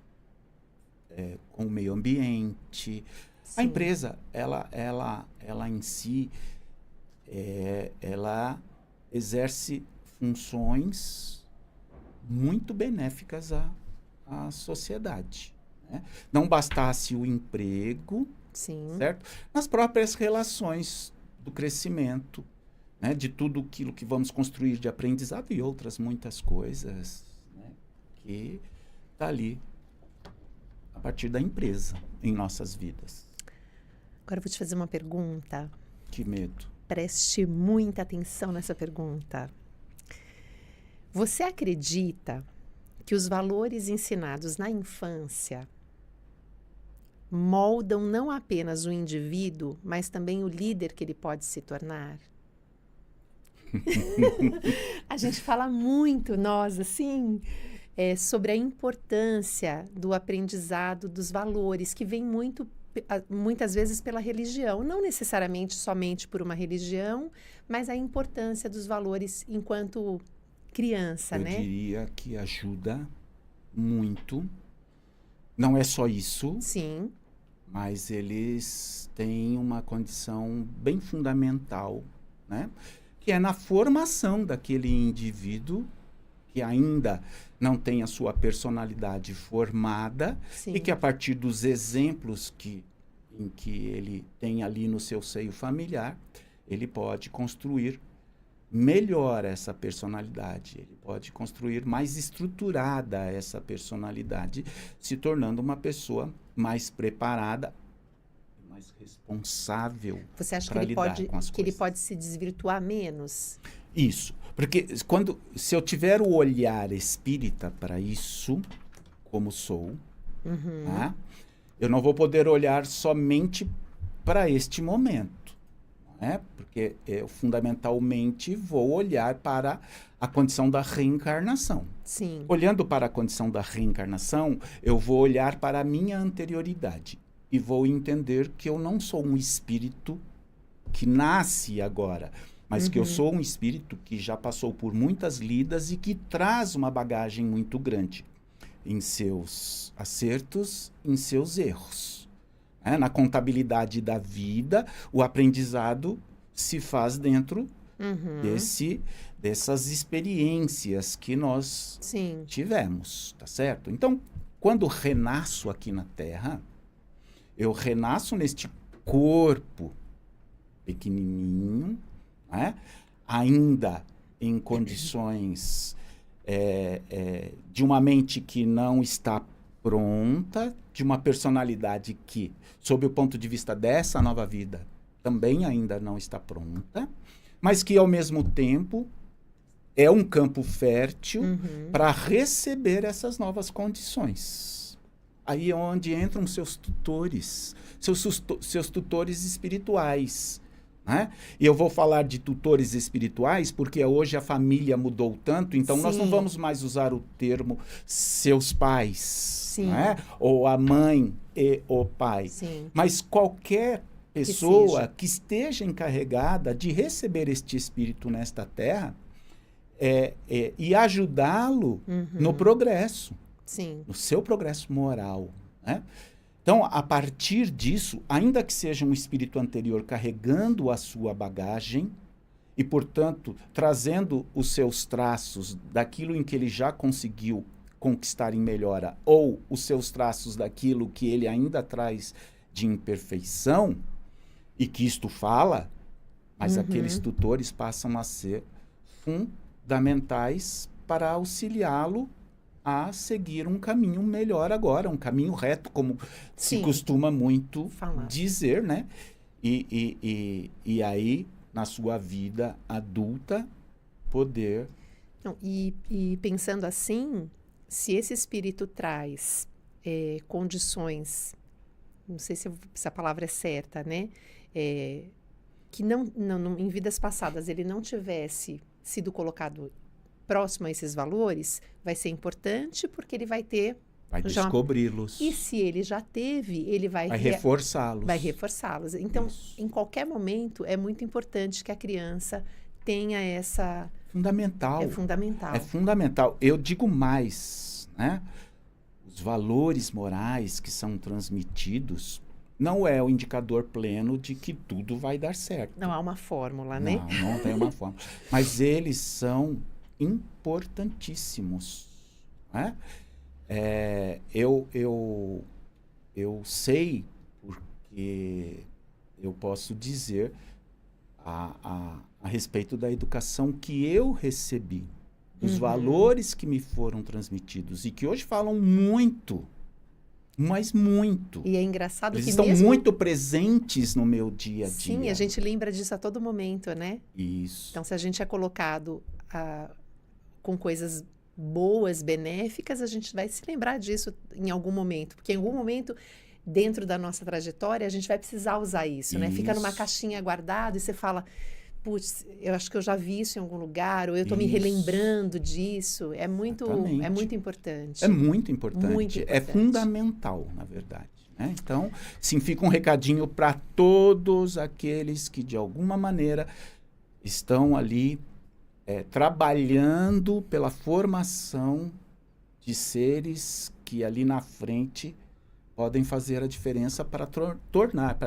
com o meio ambiente. Sim. A empresa, ela em si, ela exerce funções muito benéficas à sociedade, né? Não bastasse o emprego, Sim. certo? Nas próprias relações do crescimento, né? De tudo aquilo que vamos construir de aprendizado e outras muitas coisas, né? Que está ali a partir da empresa em nossas vidas. Agora eu vou te fazer uma pergunta. Que medo. Preste muita atenção nessa pergunta. Você acredita que os valores ensinados na infância moldam não apenas o indivíduo, mas também o líder que ele pode se tornar? A gente fala muito, nós, assim, sobre a importância do aprendizado dos valores, que vem muitas vezes pela religião, não necessariamente somente por uma religião, mas a importância dos valores enquanto criança, né? Eu diria que ajuda muito. Não é só isso. Sim. Mas eles têm uma condição bem fundamental, né? Que é na formação daquele indivíduo que ainda não tem a sua personalidade formada. Sim. E que a partir dos exemplos em que ele tem ali no seu seio familiar, ele pode construir melhor essa personalidade, ele pode construir mais estruturada essa personalidade, se tornando uma pessoa mais preparada, mais responsável. Você acha para lidar com as que ele coisas. pode se desvirtuar menos? Isso, porque se eu tiver o olhar espírita para isso, como sou, né, eu não vou poder olhar somente para este momento. Porque eu fundamentalmente vou olhar para a condição da reencarnação. Sim. Olhando para a condição da reencarnação, eu vou olhar para a minha anterioridade e vou entender que eu não sou um espírito que nasce agora, mas que eu sou um espírito que já passou por muitas lidas e que traz uma bagagem muito grande em seus acertos, em seus erros. Na contabilidade da vida, o aprendizado se faz dentro dessas experiências que nós tivemos, tá certo? Então, quando renasço aqui na Terra, eu renasço neste corpo pequenininho, né? Ainda em condições de uma mente que não está pronta, de uma personalidade que, sob o ponto de vista dessa nova vida, também ainda não está pronta, mas que, ao mesmo tempo, é um campo fértil para receber essas novas condições. Aí é onde entram seus tutores, seus tutores espirituais. Né? E eu vou falar de tutores espirituais porque hoje a família mudou tanto, então nós não vamos mais usar o termo seus pais, né? Ou a mãe e o pai. Mas qualquer pessoa que esteja encarregada de receber este espírito nesta terra e ajudá-lo no progresso, no seu progresso moral, né? Então, a partir disso, ainda que seja um espírito anterior carregando a sua bagagem e, portanto, trazendo os seus traços daquilo em que ele já conseguiu conquistar em melhora ou os seus traços daquilo que ele ainda traz de imperfeição, e que isto fala, mas aqueles tutores passam a ser fundamentais para auxiliá-lo a seguir um caminho melhor agora, um caminho reto, como se costuma muito dizer, né? E aí, na sua vida adulta, poder. Não, e pensando assim, se esse espírito traz condições, não sei se a palavra é certa, né? Que em vidas passadas ele não tivesse sido colocado próximo a esses valores, vai ser importante porque ele vai ter... Vai descobri-los. E se ele já teve, ele vai reforçá-los. Vai reforçá-los. Então, Isso. em qualquer momento, é muito importante que a criança tenha essa... Fundamental. É fundamental. É fundamental. Eu digo mais, né? Os valores morais que são transmitidos não é o indicador pleno de que tudo vai dar certo. Não há uma fórmula, né? Não tem uma fórmula. Mas eles são importantíssimos, né? Eu sei, porque eu posso dizer a respeito da educação que eu recebi, dos valores que me foram transmitidos e que hoje falam muito, mas muito. E é engraçado Eles que estão mesmo... muito presentes no meu dia a dia. Sim, a gente lembra disso a todo momento, né? Isso. Então, se a gente é colocado com coisas boas, benéficas, a gente vai se lembrar disso em algum momento. Porque em algum momento, dentro da nossa trajetória, a gente vai precisar usar isso, né? Fica numa caixinha guardado e você fala, putz, eu acho que eu já vi isso em algum lugar, ou eu estou me relembrando disso. É muito importante. É muito importante. Muito É importante. Fundamental, na verdade. Né? Então, sim, fica um recadinho para todos aqueles que, de alguma maneira, estão ali trabalhando pela formação de seres que ali na frente podem fazer a diferença para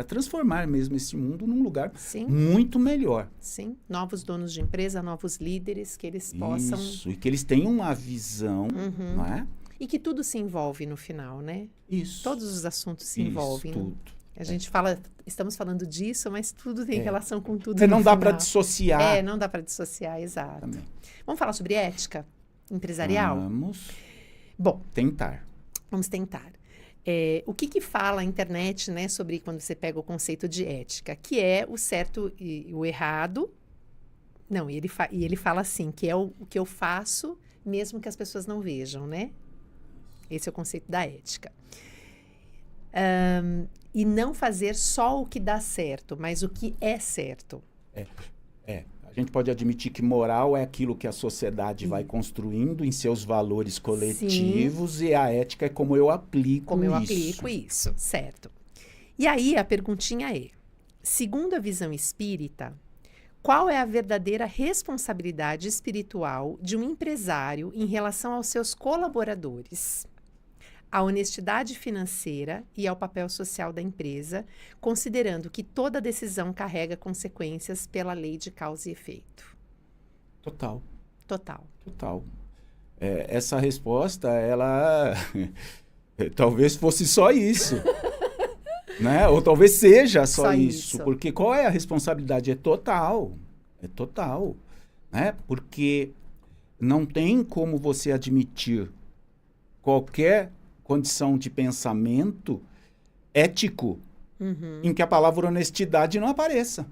transformar mesmo esse mundo num lugar muito melhor. Sim, novos donos de empresa, novos líderes, que eles possam... Isso, e que eles tenham uma visão, não é? E que tudo se envolve no final, né? Isso. Todos os assuntos se envolvem. Tudo. A gente fala, estamos falando disso, mas tudo tem relação com tudo. Não dá para dissociar. Não dá para dissociar, exato. Também. Vamos falar sobre ética empresarial? Vamos. Bom, tentar. Vamos tentar. O que fala a internet, né, sobre quando você pega o conceito de ética? Que é o certo e o errado. Não, e ele fala assim, que é o que eu faço, mesmo que as pessoas não vejam, né? Esse é o conceito da ética. E não fazer só o que dá certo, mas o que é certo. A gente pode admitir que moral é aquilo que a sociedade vai construindo em seus valores coletivos. Sim. E a ética é como eu aplico isso, certo. E aí a perguntinha é, segundo a visão espírita, qual é a verdadeira responsabilidade espiritual de um empresário em relação aos seus colaboradores? A honestidade financeira e ao papel social da empresa, considerando que toda decisão carrega consequências pela lei de causa e efeito. Total. Essa resposta, ela talvez fosse só isso. Né? Ou talvez seja só isso. Porque qual é a responsabilidade? É total. Né? Porque não tem como você admitir qualquer condição de pensamento ético em que a palavra honestidade não apareça.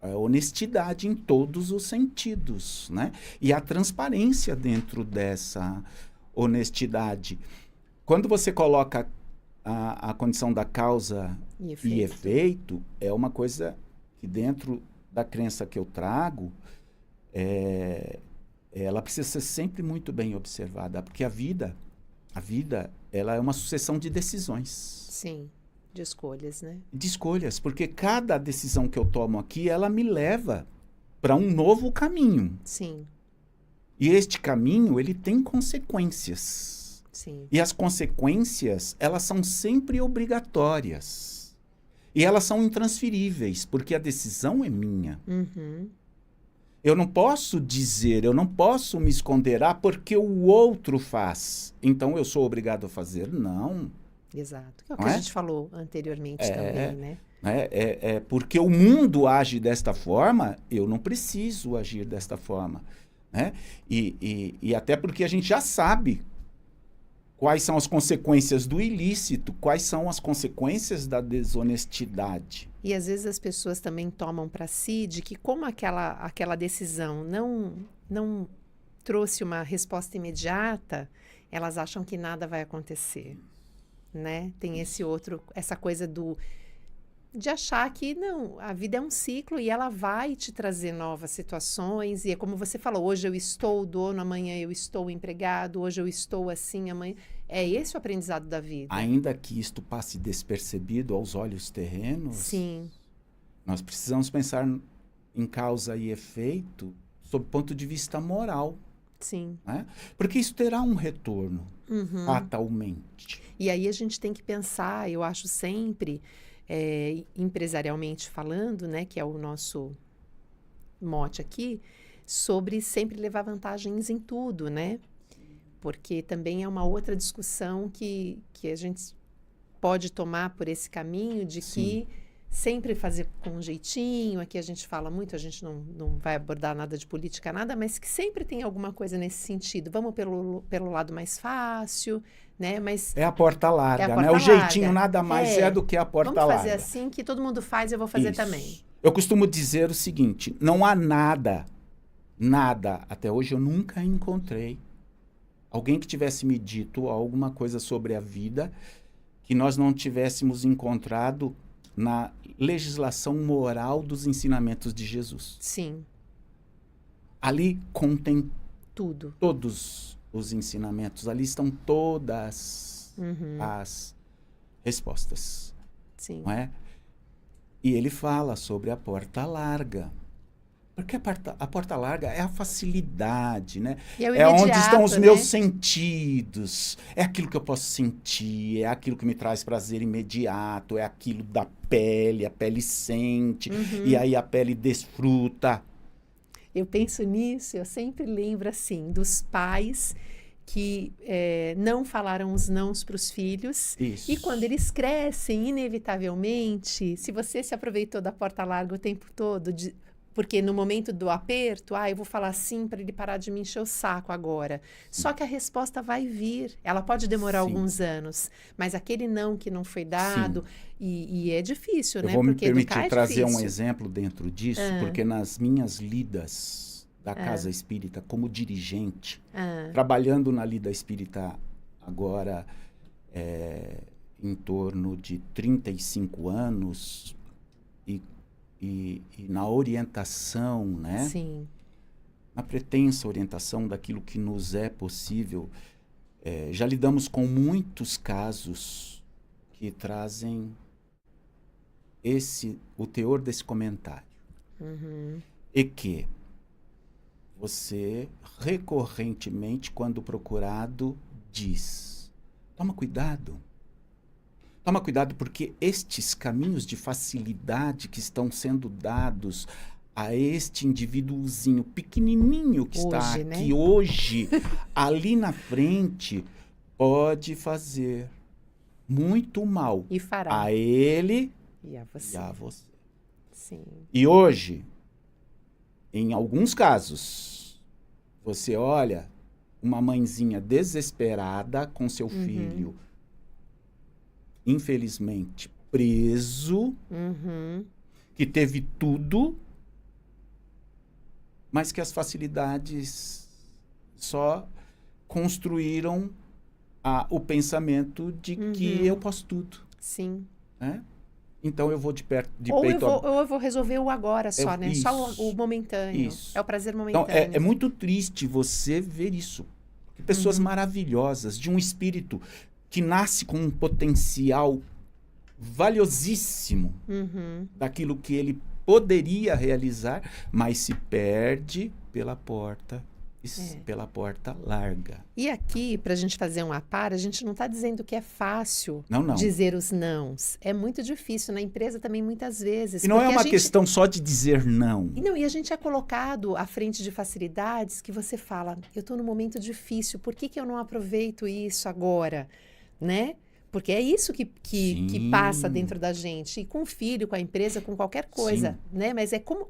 É honestidade em todos os sentidos, né? E a transparência dentro dessa honestidade. Quando você coloca a condição da causa e efeito, é uma coisa que dentro da crença que eu trago, ela precisa ser sempre muito bem observada, porque a vida, ela é uma sucessão de decisões. Sim, de escolhas, né? De escolhas, porque cada decisão que eu tomo aqui, ela me leva para um novo caminho. Sim. E este caminho, ele tem consequências. Sim. E as consequências, elas são sempre obrigatórias. E elas são intransferíveis, porque a decisão é minha. Eu não posso dizer, eu não posso me esconder, porque o outro faz. Então eu sou obrigado a fazer? Não. Exato. É o que a gente falou anteriormente também, né? Porque o mundo age desta forma, eu não preciso agir desta forma. Né? E até porque a gente já sabe Quais são as consequências do ilícito? Quais são as consequências da desonestidade? E às vezes as pessoas também tomam para si de que como aquela decisão não trouxe uma resposta imediata, elas acham que nada vai acontecer, né? Tem essa coisa de achar que não, a vida é um ciclo e ela vai te trazer novas situações. E é como você falou, hoje eu estou dono, amanhã eu estou empregado, hoje eu estou assim, amanhã... É esse o aprendizado da vida. Ainda que isto passe despercebido aos olhos terrenos, Sim. Nós precisamos pensar em causa e efeito sob o ponto de vista moral. Sim. Né? Porque isso terá um retorno, fatalmente. E aí a gente tem que pensar, eu acho sempre... empresarialmente falando, né, que é o nosso mote aqui, sobre sempre levar vantagens em tudo, né? Porque também é uma outra discussão que a gente pode tomar por esse caminho de que sempre fazer com um jeitinho, aqui a gente fala muito, a gente não vai abordar nada de política, nada, mas que sempre tem alguma coisa nesse sentido. Vamos pelo lado mais fácil, né? Mas é a porta larga, é a porta né? O larga. jeitinho nada mais é do que a porta larga. Vamos fazer assim que todo mundo faz, eu vou fazer também. Eu costumo dizer o seguinte, não há nada, até hoje eu nunca encontrei alguém que tivesse me dito alguma coisa sobre a vida que nós não tivéssemos encontrado na legislação moral dos ensinamentos de Jesus. Sim. Ali contém tudo. Todos os ensinamentos. Ali estão todas as respostas. Sim. Não é? E ele fala sobre a porta larga. Porque a porta larga é a facilidade, né? É onde estão os meus né? sentidos. É aquilo que eu posso sentir, é aquilo que me traz prazer imediato, é aquilo da pele, a pele sente, e aí a pele desfruta. Eu penso nisso, eu sempre lembro assim, dos pais que não falaram os nãos para os filhos. Isso. E quando eles crescem, inevitavelmente, se você se aproveitou da porta larga o tempo todo... Porque no momento do aperto, eu vou falar sim para ele parar de me encher o saco agora. Só que a resposta vai vir. Ela pode demorar alguns anos, mas aquele não que não foi dado, e é difícil, né? Eu vou me porque permitir trazer um exemplo dentro disso, porque nas minhas lidas da Casa Espírita, como dirigente, trabalhando na lida espírita agora em torno de 35 anos, e na orientação, né? Sim. Na pretensa orientação daquilo que nos é possível, já lidamos com muitos casos que trazem o teor desse comentário. E que você, recorrentemente, quando procurado, diz: toma cuidado. Toma cuidado, porque estes caminhos de facilidade que estão sendo dados a este indivíduozinho pequenininho que está aqui hoje, ali na frente, pode fazer muito mal e fará. A ele e a você. Sim. E hoje, em alguns casos, você olha uma mãezinha desesperada com seu filho, infelizmente, preso, que teve tudo, mas que as facilidades só construíram o pensamento de que eu posso tudo. Sim. Né? Então eu vou de peito... Ou eu vou resolver o agora só, né? Isso, só o momentâneo. Isso. É o prazer momentâneo. Então, é muito triste você ver isso. Porque pessoas maravilhosas, de um espírito que nasce com um potencial valiosíssimo daquilo que ele poderia realizar, mas se perde pela porta larga. E aqui, para a gente fazer um apar, a gente não está dizendo que é fácil dizer os nãos. É muito difícil. Na empresa também, muitas vezes. E não é uma questão só de dizer não. E a gente é colocado à frente de facilidades que você fala, eu estou num momento difícil, por que eu não aproveito isso agora? Né? Porque é isso que passa dentro da gente. E com o filho, com a empresa, com qualquer coisa. Né? Mas é como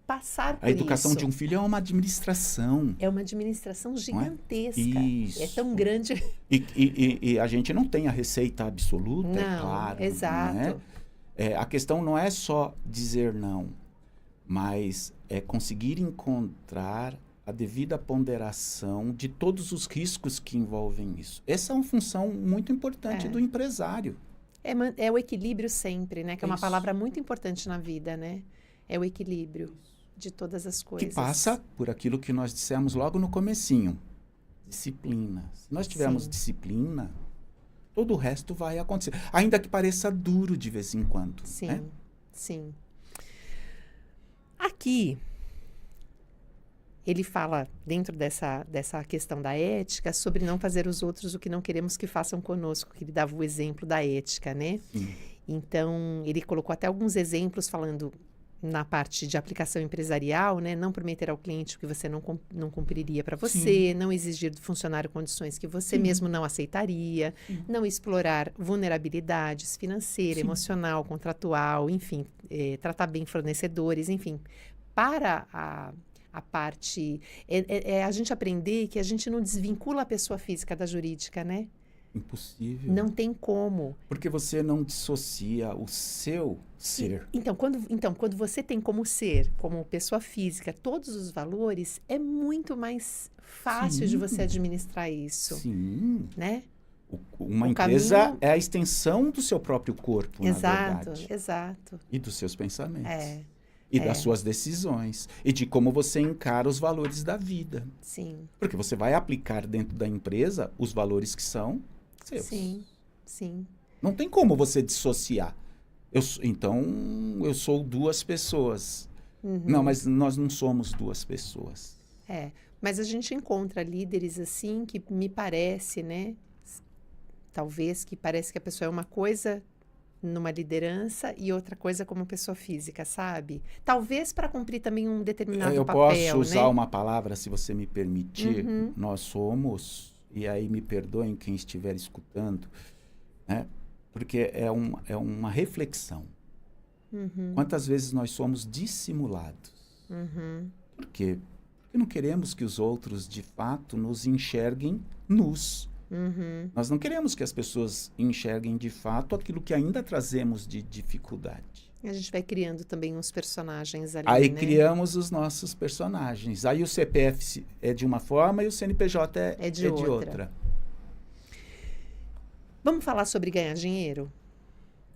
passar por A educação isso. de um filho é uma administração. É uma administração gigantesca. Isso. É tão grande. E a gente não tem a receita absoluta, é Não, claro. exato. Né? A questão não é só dizer não, mas é conseguir encontrar a devida ponderação de todos os riscos que envolvem isso. Essa é uma função muito importante do empresário. É o equilíbrio sempre, né? Que é uma Isso. palavra muito importante na vida, né? É o equilíbrio de todas as coisas. Que passa por aquilo que nós dissemos logo no comecinho. Disciplina. Se nós tivermos Sim. disciplina, todo o resto vai acontecer. Ainda que pareça duro de vez em quando. Sim, né? sim. Aqui, ele fala, dentro dessa questão da ética, sobre não fazer os outros o que não queremos que façam conosco, que ele dava o exemplo da ética, né? Sim. Então, ele colocou até alguns exemplos falando na parte de aplicação empresarial, né? Não prometer ao cliente o que você não cumpriria para você, não exigir do funcionário condições que você mesmo não aceitaria, não explorar vulnerabilidades financeira, emocional, contratual, enfim, tratar bem fornecedores, enfim. Para a parte... a gente aprender que a gente não desvincula a pessoa física da jurídica, né? Impossível. Não tem como. Porque você não dissocia o seu ser. Então, quando você tem como ser, como pessoa física, todos os valores, é muito mais fácil de você administrar isso. Sim. Né? Uma empresa é a extensão do seu próprio corpo, na verdade. Exato. E dos seus pensamentos. E das suas decisões. E de como você encara os valores da vida. Sim. Porque você vai aplicar dentro da empresa os valores que são seus. Sim, sim. Não tem como você dissociar. Então, eu sou duas pessoas. Não, mas nós não somos duas pessoas. Mas a gente encontra líderes assim que me parece, né? Talvez que parece que a pessoa é uma coisa numa liderança e outra coisa como pessoa física, sabe? Talvez para cumprir também um determinado papel, né? Eu posso usar uma palavra, se você me permitir. Nós somos, e aí me perdoem quem estiver escutando, né? Porque é uma reflexão. Quantas vezes nós somos dissimulados? Por quê? Porque não queremos que os outros, de fato, nos enxerguem nus. Nós não queremos que as pessoas enxerguem, de fato, aquilo que ainda trazemos de dificuldade. A gente vai criando também uns personagens ali, Aí né? criamos os nossos personagens. Aí o CPF é de uma forma e o CNPJ é de outra. Vamos falar sobre ganhar dinheiro?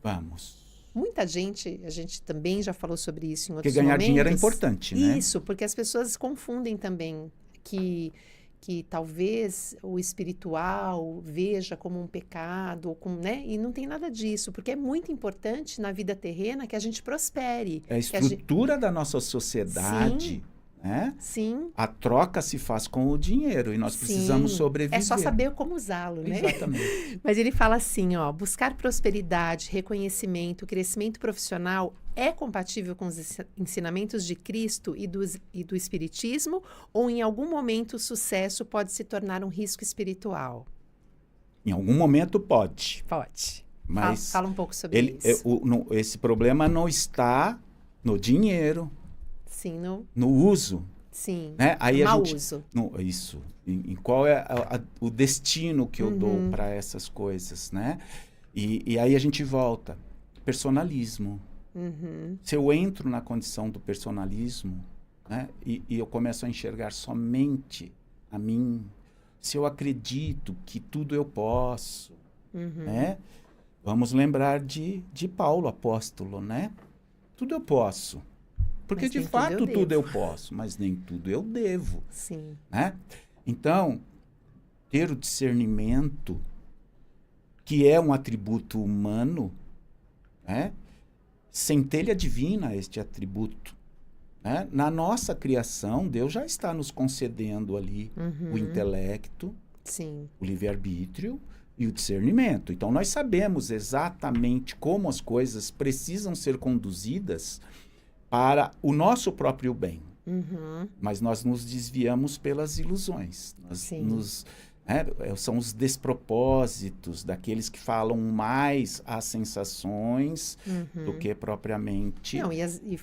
Vamos. Muita gente, a gente também já falou sobre isso em outros momentos. Porque ganhar dinheiro é importante, né? Isso, porque as pessoas confundem também que talvez o espiritual veja como um pecado, né? E não tem nada disso, porque é muito importante na vida terrena que a gente prospere. É a estrutura da nossa sociedade, né? Sim. A troca se faz com o dinheiro e nós precisamos sobreviver. É só saber como usá-lo, né? Exatamente. Mas ele fala assim, ó, buscar prosperidade, reconhecimento, crescimento profissional é compatível com os ensinamentos de Cristo e do Espiritismo, ou em algum momento o sucesso pode se tornar um risco espiritual? Em algum momento pode. Pode. Mas fala um pouco sobre isso. Esse problema não está no dinheiro. Sim, no uso. Sim, né? Aí mau uso. Isso. Em qual é o destino que eu dou para essas coisas, né? E aí a gente volta. Personalismo. Se eu entro na condição do personalismo, né? E eu começo a enxergar somente a mim, se eu acredito que tudo eu posso, né? Vamos lembrar de Paulo, apóstolo, né? Tudo eu posso. Porque, de fato, tudo eu posso, mas nem tudo eu devo. Sim. Né? Então, ter o discernimento, que é um atributo humano, né? Centelha divina este atributo. Né? Na nossa criação, Deus já está nos concedendo ali o intelecto, sim, o livre-arbítrio e o discernimento. Então, nós sabemos exatamente como as coisas precisam ser conduzidas para o nosso próprio bem. Mas nós nos desviamos pelas ilusões. São os despropósitos daqueles que falam mais às sensações do que propriamente Não,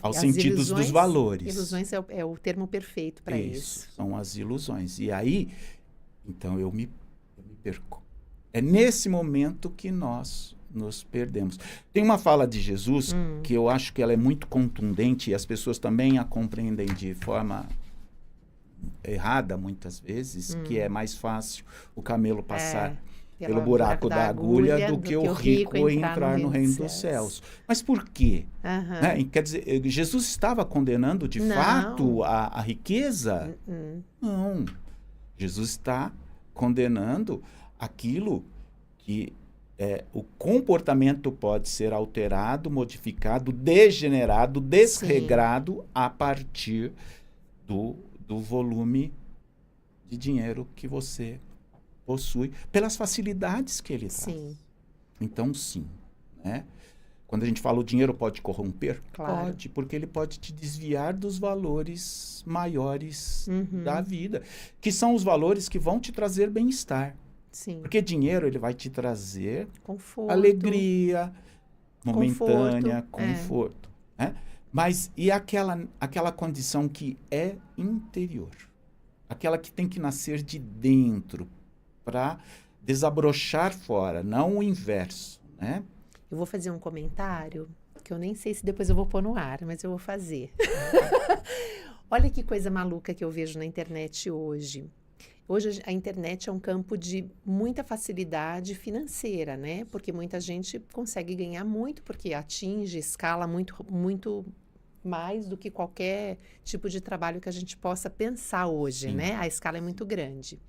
aos as sentidos dos valores. Ilusões é o termo perfeito para isso. São as ilusões. E aí, então, eu me perco. É nesse momento que nós nos perdemos. Tem uma fala de Jesus que eu acho que ela é muito contundente e as pessoas também a compreendem de forma errada muitas vezes, que é mais fácil o camelo passar pelo buraco da agulha do que o rico entrar no reino dos céus. Mas por quê? Quer dizer, Jesus estava condenando de fato a riqueza? Não. Jesus está condenando aquilo que o comportamento pode ser alterado, modificado, degenerado, desregrado a partir do volume de dinheiro que você possui, pelas facilidades que ele traz. Então, sim. Né? Quando a gente fala o dinheiro pode corromper, pode, porque ele pode te desviar dos valores maiores da vida, que são os valores que vão te trazer bem-estar. Porque dinheiro ele vai te trazer conforto, alegria momentânea, conforto. Né? Mas e aquela condição que é interior? Aquela que tem que nascer de dentro para desabrochar fora, não o inverso, né? Eu vou fazer um comentário que eu nem sei se depois eu vou pôr no ar, mas eu vou fazer. Olha que coisa maluca que eu vejo na internet hoje. Hoje a internet é um campo de muita facilidade financeira, né? Porque muita gente consegue ganhar muito, porque atinge escala muito mais do que qualquer tipo de trabalho que a gente possa pensar hoje, né? A escala é muito grande.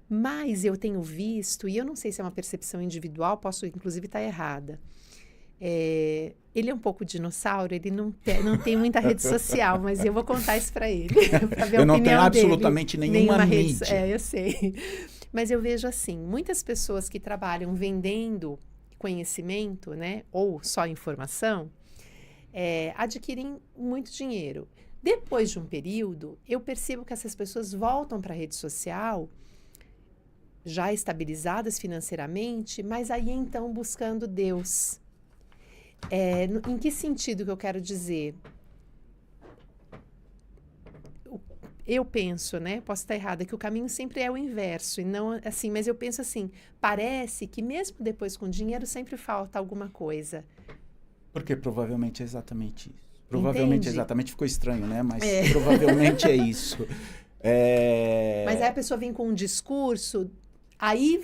Mas eu tenho visto, e eu não sei se é uma percepção individual, posso inclusive estar errada. Ele é um pouco dinossauro, ele não tem muita rede social, mas eu vou contar isso para ele. Pra ver eu não tenho absolutamente nenhuma mídia. Eu sei. Mas eu vejo assim, muitas pessoas que trabalham vendendo conhecimento, né, ou só informação, adquirem muito dinheiro. Depois de um período, eu percebo que essas pessoas voltam para a rede social já estabilizadas financeiramente, mas aí então buscando Deus. Em que sentido que eu quero dizer? Eu penso, né? Posso estar errada, que o caminho sempre é o inverso, e não assim, mas eu penso assim, parece que mesmo depois com dinheiro sempre falta alguma coisa. Porque provavelmente é exatamente isso. Provavelmente exatamente, ficou estranho, né? Mas provavelmente é isso. Mas aí a pessoa vem com um discurso, aí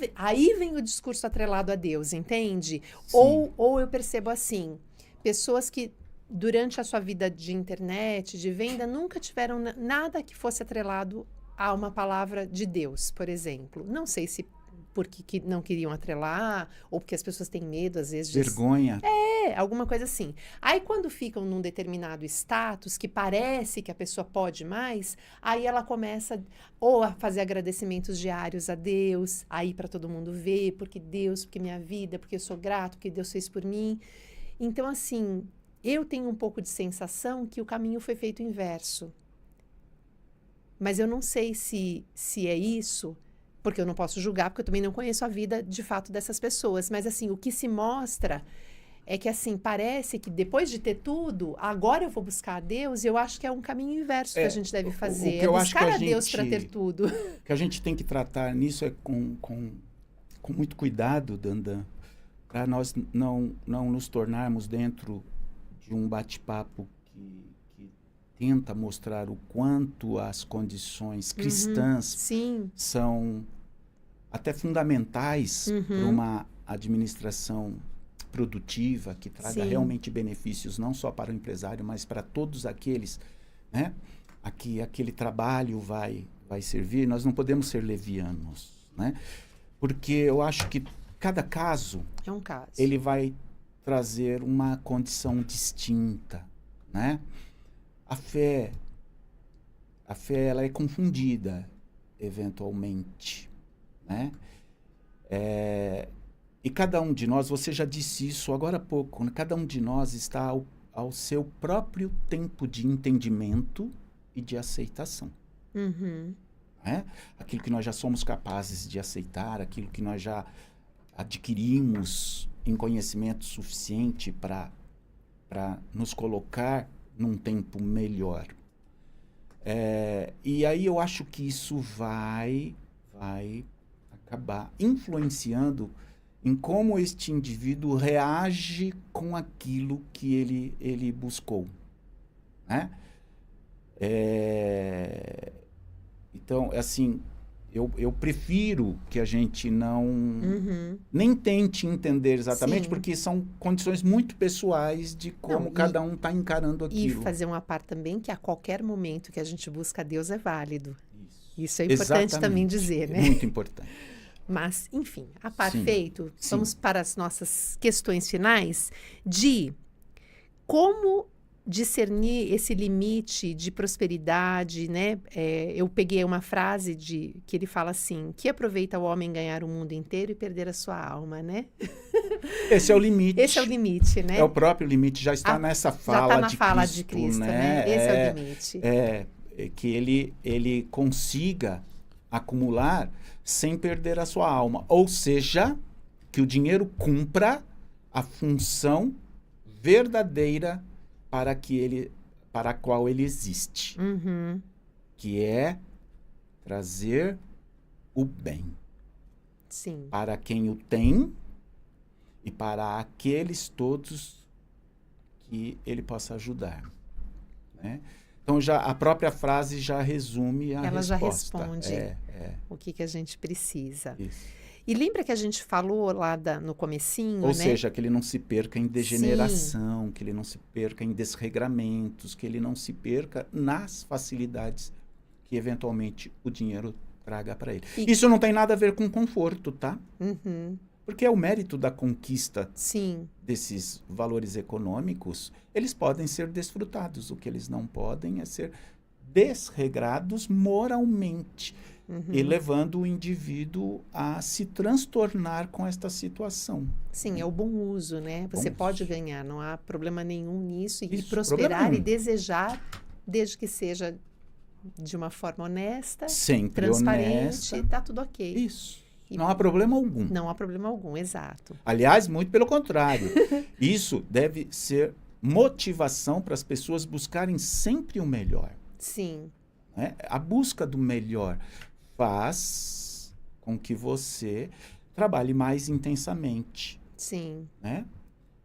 vem o discurso atrelado a Deus, entende? Ou eu percebo assim, pessoas que durante a sua vida de internet, de venda, nunca tiveram nada que fosse atrelado a uma palavra de Deus, por exemplo. Não sei se porque não queriam atrelar, ou porque as pessoas têm medo, às vezes. Vergonha. Alguma coisa assim. Aí, quando ficam num determinado status, que parece que a pessoa pode mais, aí ela começa ou a fazer agradecimentos diários a Deus, aí para todo mundo ver, porque Deus, porque minha vida, porque eu sou grato, porque Deus fez por mim. Então, assim, eu tenho um pouco de sensação que o caminho foi feito inverso. Mas eu não sei se é isso, porque eu não posso julgar, porque eu também não conheço a vida de fato dessas pessoas. Mas, assim, o que se mostra é que, assim, parece que depois de ter tudo, agora eu vou buscar a Deus, e eu acho que é um caminho inverso que a gente deve fazer. É buscar a Deus para ter tudo. O que a gente tem que tratar nisso é com muito cuidado, Dandan, para nós não nos tornarmos dentro de um bate-papo que tenta mostrar o quanto as condições cristãs são até fundamentais para uma administração produtiva que traga realmente benefícios não só para o empresário, mas para todos aqueles, né, a que aquele trabalho vai servir. Nós não podemos ser levianos, né? Porque eu acho que cada caso, é um caso, ele vai trazer uma condição distinta, né? A fé ela é confundida eventualmente, né? E cada um de nós, você já disse isso agora há pouco, né? Cada um de nós está ao seu próprio tempo de entendimento e de aceitação. né? Aquilo que nós já somos capazes de aceitar, aquilo que nós já adquirimos em conhecimento suficiente para nos colocar num tempo melhor. E aí eu acho que isso vai acabar influenciando em como este indivíduo reage com aquilo que ele buscou, né? Então, assim, eu prefiro que a gente não nem tente entender exatamente, Sim. porque são condições muito pessoais de como cada um está encarando E aquilo. fazer uma parte também que a qualquer momento que a gente busca Deus é válido. Isso é Exatamente. importante também dizer, né? Muito importante. Mas, enfim, a par Sim. feito, Sim. vamos para as nossas questões finais de como discernir esse limite de prosperidade, né? Eu peguei uma frase que ele fala assim, que aproveita o homem ganhar o mundo inteiro e perder a sua alma, né? Esse é o limite. Esse é o limite, né? É o próprio limite, já está nessa fala já está na fala de Cristo, Cristo, né? Esse é o limite. Que ele consiga acumular sem perder a sua alma. Ou seja, que o dinheiro cumpra a função verdadeira para a qual ele existe. Que é trazer o bem. Sim. Para quem o tem e para aqueles todos que ele possa ajudar, né? Então, a própria frase já resume a Ela resposta. já responde o que a gente precisa. Isso. E lembra que a gente falou lá no comecinho, Ou né? seja, que ele não se perca em degeneração, que ele não se perca em desregramentos, que ele não se perca nas facilidades que, eventualmente, o dinheiro traga para ele. Isso não tem nada a ver com conforto, tá? Porque é o mérito da conquista desses valores econômicos, eles podem ser desfrutados. O que eles não podem é ser desregrados moralmente, e levando o indivíduo a se transtornar com esta situação. Sim, é o bom uso, né? Você pode ganhar, não há problema nenhum nisso, e prosperar e desejar, desde que seja de uma forma honesta, sempre transparente, honesta. tá tudo ok. Isso. Não há problema algum. Não há problema algum, exato. Aliás, muito pelo contrário. Isso deve ser motivação para as pessoas buscarem sempre o melhor. Sim. Né? A busca do melhor faz com que você trabalhe mais intensamente. Sim. Né?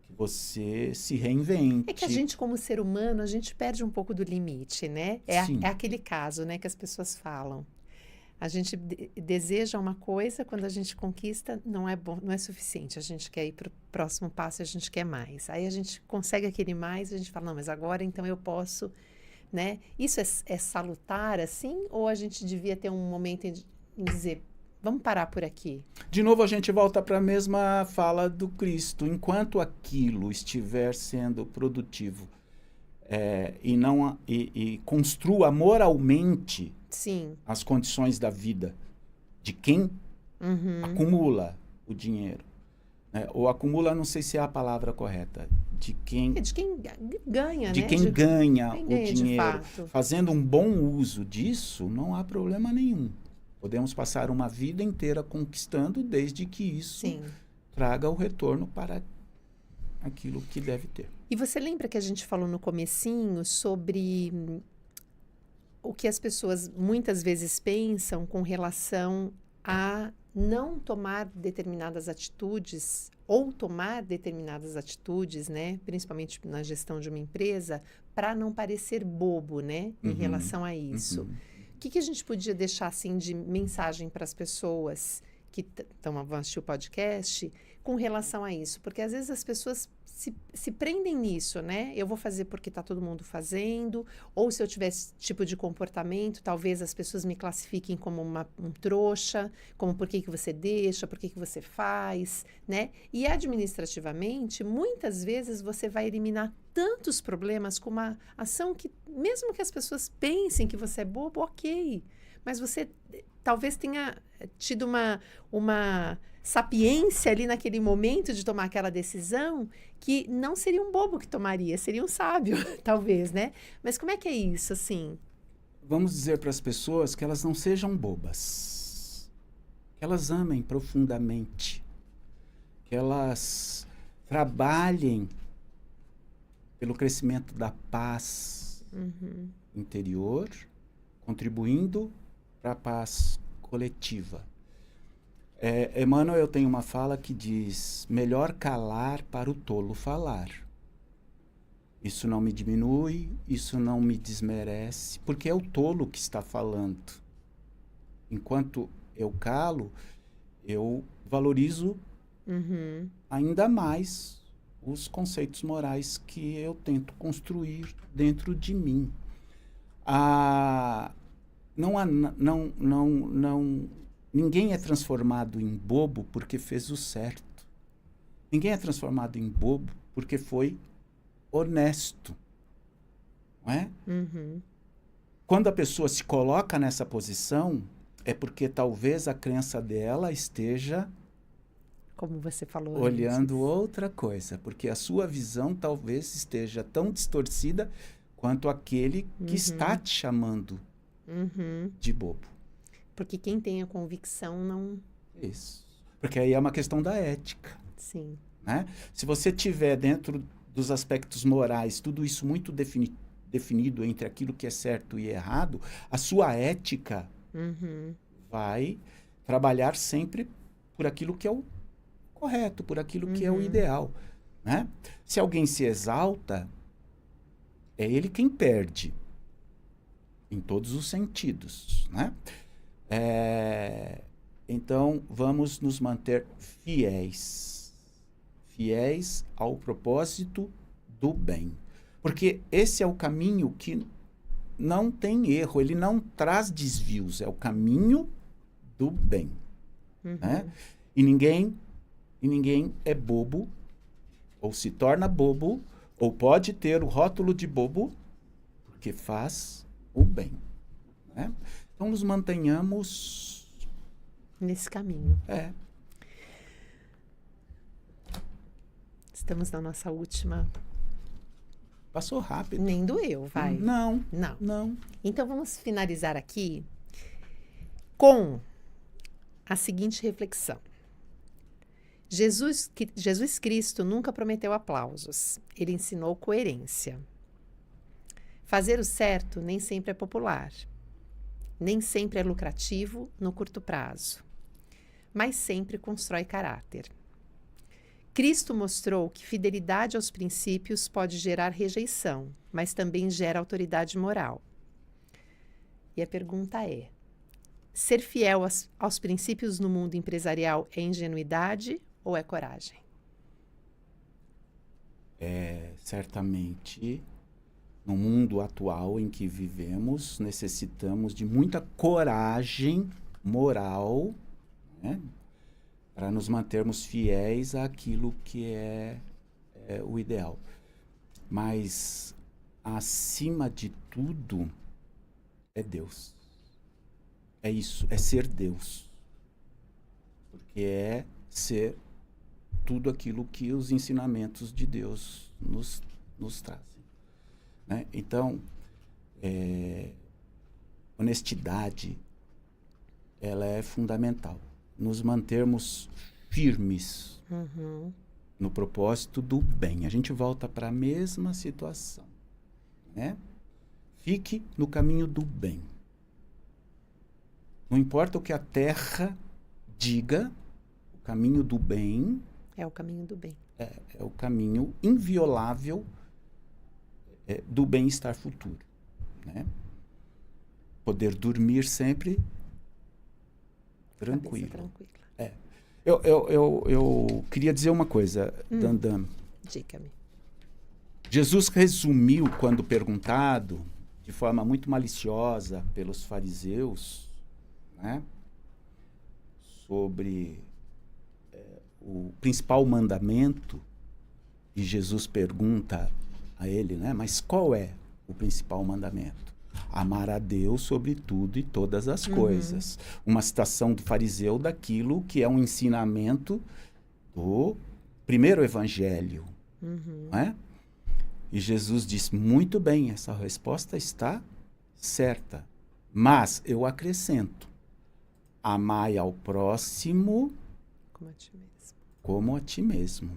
Que você se reinvente. É que a gente, como ser humano, a gente perde um pouco do limite, né? É aquele caso, né, que as pessoas falam. A gente deseja uma coisa, quando a gente conquista, não é bom, não é suficiente. A gente quer ir para o próximo passo, a gente quer mais. Aí a gente consegue aquele mais, a gente fala, não, mas agora então eu posso, né? Isso é salutar, assim? Ou a gente devia ter um momento em dizer, vamos parar por aqui? De novo, a gente volta para a mesma fala do Cristo. Enquanto aquilo estiver sendo produtivo e construa moralmente as condições da vida de quem acumula o dinheiro. Ou acumula, não sei se é a palavra correta, de quem ganha, de né? quem ganha o dinheiro. De fazendo um bom uso disso, não há problema nenhum. Podemos passar uma vida inteira conquistando, desde que isso traga o retorno para aquilo que deve ter. E você lembra que a gente falou no comecinho sobre o que as pessoas muitas vezes pensam com relação a não tomar determinadas atitudes ou tomar determinadas atitudes, né, principalmente na gestão de uma empresa, para não parecer bobo, né, em relação a isso. O que a gente podia deixar assim de mensagem para as pessoas que estão a assistir o podcast com relação a isso? Porque às vezes as pessoas se prendem nisso, né? Eu vou fazer porque está todo mundo fazendo, ou se eu tiver esse tipo de comportamento, talvez as pessoas me classifiquem como um trouxa, como por que você deixa, por que você faz, né? E administrativamente, muitas vezes você vai eliminar tantos problemas com uma ação que, mesmo que as pessoas pensem que você é bobo, ok, mas você talvez tenha tido uma sapiência ali naquele momento de tomar aquela decisão que não seria um bobo que tomaria, seria um sábio, talvez, né? Mas como é que é isso, assim? vamos dizer para as pessoas que elas não sejam bobas, que elas amem profundamente, que elas trabalhem pelo crescimento da paz interior, contribuindo para a paz coletiva. Emmanuel tem uma fala que diz: melhor calar para o tolo falar. Isso não me diminui, isso não me desmerece, porque é o tolo que está falando. Enquanto eu calo, eu valorizo ainda mais os conceitos morais que eu tento construir dentro de mim. Ninguém é transformado em bobo porque fez o certo. Ninguém é transformado em bobo porque foi honesto. Não é? Quando a pessoa se coloca nessa posição, é porque talvez a crença dela esteja, como você falou, olhando antes, outra coisa, porque a sua visão talvez esteja tão distorcida quanto aquele que está te chamando de bobo. Porque quem tem a convicção não... Isso. Porque aí é uma questão da ética. Sim. Né? Se você tiver dentro dos aspectos morais tudo isso muito definido entre aquilo que é certo e errado, a sua ética vai trabalhar sempre por aquilo que é o correto, por aquilo que é o ideal. Né? Se alguém se exalta, é ele quem perde, em todos os sentidos. Né? Então, vamos nos manter fiéis ao propósito do bem. Porque esse é o caminho que não tem erro, ele não traz desvios, é o caminho do bem. Né? E ninguém é bobo, ou se torna bobo, ou pode ter o rótulo de bobo, porque faz o bem. Né? Então, nos mantenhamos nesse caminho. Estamos na nossa última. Passou rápido. Nem doeu, vai. Não. Então, vamos finalizar aqui com a seguinte reflexão. Jesus Cristo nunca prometeu aplausos. Ele ensinou coerência. Fazer o certo nem sempre é popular. Nem sempre é lucrativo no curto prazo. Mas sempre constrói caráter. Cristo mostrou que fidelidade aos princípios pode gerar rejeição, mas também gera autoridade moral. E a pergunta é: ser fiel aos princípios no mundo empresarial é ingenuidade ou é coragem? Certamente, no mundo atual em que vivemos, necessitamos de muita coragem moral, né? Para nos mantermos fiéis àquilo que é o ideal. Mas, acima de tudo, é Deus. É isso, é ser Deus. Porque é ser tudo aquilo que os ensinamentos de Deus nos trazem. Né? Então, honestidade, ela é fundamental. Nos mantermos firmes no propósito do bem. A gente volta para a mesma situação. Né? Fique no caminho do bem. Não importa o que a terra diga, o caminho do bem... É o caminho do bem. É o caminho inviolável do bem-estar futuro. Né? Poder dormir sempre tranquilo. Tranquila. Eu queria dizer uma coisa, Dandan. Diga-me. Jesus resumiu, quando perguntado, de forma muito maliciosa pelos fariseus, né, sobre o principal mandamento, e Jesus pergunta a ele, né, mas qual é o principal mandamento? Amar a Deus sobre tudo e todas as coisas. Uma citação do fariseu daquilo que é um ensinamento do primeiro evangelho. Não é? E Jesus diz, muito bem, essa resposta está certa. Mas eu acrescento, amai ao próximo Como a ti mesmo. como a ti mesmo.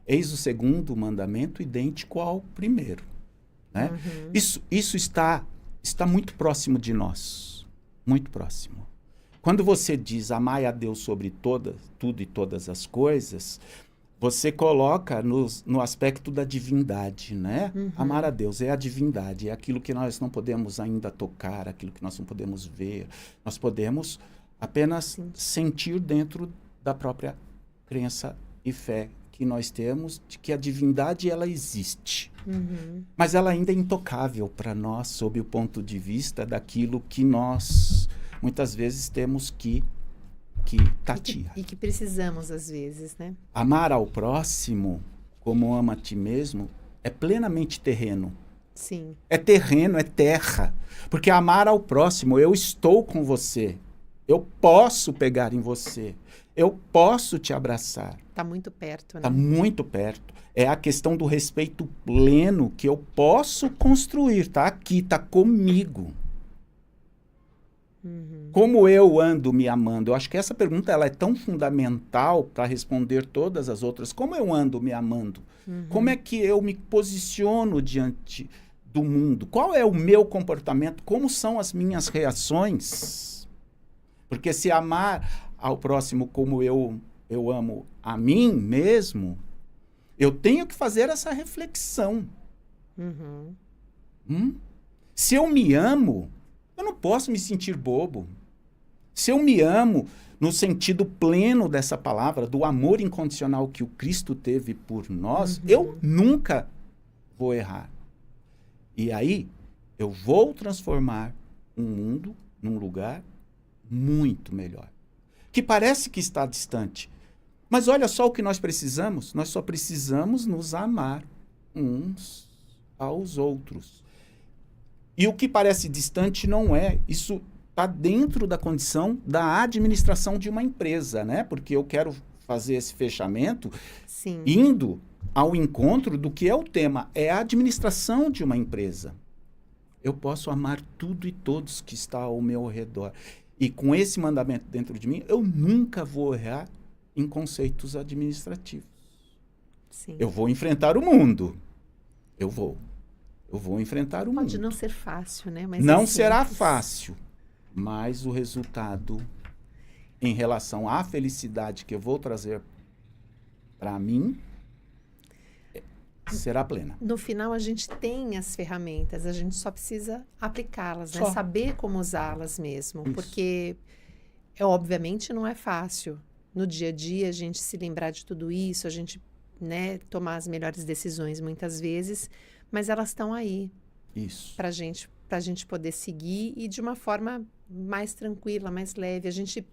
Eis o segundo mandamento idêntico ao primeiro. Né? Isso está muito próximo de nós. Muito próximo. Quando você diz amai a Deus sobre tudo e todas as coisas, você coloca no aspecto da divindade, né? Amar a Deus é a divindade, é aquilo que nós não podemos ainda tocar, aquilo que nós não podemos ver. Nós podemos apenas sentir dentro da própria crença e fé que nós temos de que a divindade ela existe. Mas ela ainda é intocável para nós sob o ponto de vista daquilo que nós muitas vezes temos que tatear. E que precisamos às vezes, né? Amar ao próximo como ama a ti mesmo é plenamente terreno. Sim. É terreno, é terra. Porque amar ao próximo, eu estou com você. Eu posso pegar em você. Eu posso te abraçar. Está muito perto, né? Está muito perto. É a questão do respeito pleno que eu posso construir. Está aqui, está comigo. Como eu ando me amando? Eu acho que essa pergunta ela é tão fundamental para responder todas as outras. Como eu ando me amando? Como é que eu me posiciono diante do mundo? Qual é o meu comportamento? Como são as minhas reações? Porque se amar ao próximo como eu amo a mim mesmo, eu tenho que fazer essa reflexão. Se eu me amo, eu não posso me sentir bobo. Se eu me amo no sentido pleno dessa palavra, do amor incondicional que o Cristo teve por nós, eu nunca vou errar. E aí, eu vou transformar um mundo num lugar muito melhor. Que parece que está distante. Mas olha só o que nós precisamos. Nós só precisamos nos amar uns aos outros. E o que parece distante não é. Isso está dentro da condição da administração de uma empresa, né? Porque eu quero fazer esse fechamento indo ao encontro do que é o tema. É a administração de uma empresa. Eu posso amar tudo e todos que está ao meu redor. E com esse mandamento dentro de mim, eu nunca vou errar em conceitos administrativos. Eu vou enfrentar o mundo. Eu vou enfrentar o mundo. Pode não ser fácil, né? Mas não será fácil, mas o resultado em relação à felicidade que eu vou trazer para mim será plena. No final, a gente tem as ferramentas, a gente só precisa aplicá-las, né? Saber como usá-las mesmo. Isso. Porque, obviamente, não é fácil. No dia a dia, a gente se lembrar de tudo isso, a gente, né, tomar as melhores decisões muitas vezes, mas elas estão aí. Isso. Pra gente poder seguir e de uma forma mais tranquila, mais leve. A gente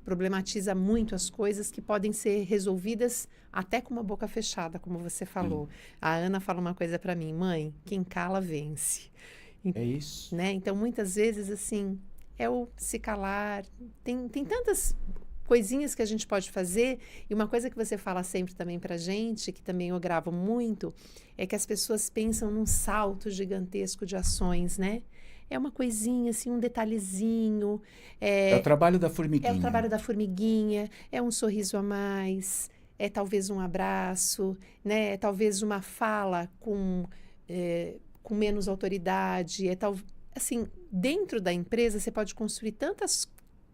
problematiza muito as coisas que podem ser resolvidas até com uma boca fechada, como você falou. A Ana fala uma coisa para mim: mãe, quem cala vence. É isso. Né? Então, muitas vezes, assim, é o se calar. Tem tantas coisinhas que a gente pode fazer. E uma coisa que você fala sempre também pra gente, que também eu gravo muito, é que as pessoas pensam num salto gigantesco de ações, né? É uma coisinha, assim, um detalhezinho. É o trabalho da formiguinha. É o trabalho da formiguinha, é um sorriso a mais, é talvez um abraço, né? É talvez uma fala com menos autoridade. Assim, dentro da empresa você pode construir tantas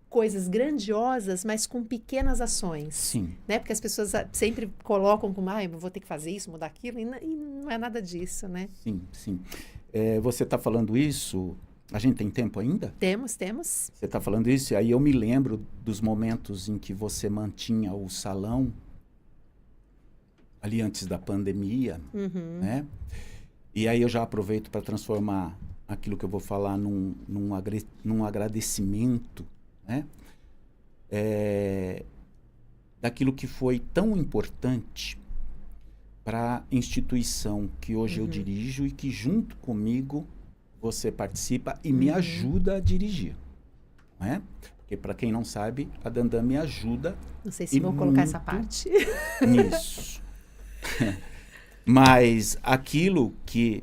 coisas grandiosas, mas com pequenas ações. Sim. Né? Porque as pessoas sempre colocam como, eu vou ter que fazer isso, mudar aquilo, e não é nada disso, né? Sim, sim. Você está falando isso, a gente tem tempo ainda? Temos. Você está falando isso, e aí eu me lembro dos momentos em que você mantinha o salão, ali antes da pandemia, né? E aí eu já aproveito para transformar aquilo que eu vou falar num agradecimento, né? Daquilo que foi tão importante para a instituição que hoje eu dirijo e que junto comigo você participa e me ajuda a dirigir, não é? Porque para quem não sabe, a Dandan me ajuda. Não sei se vou colocar essa parte. Nisso. Mas aquilo que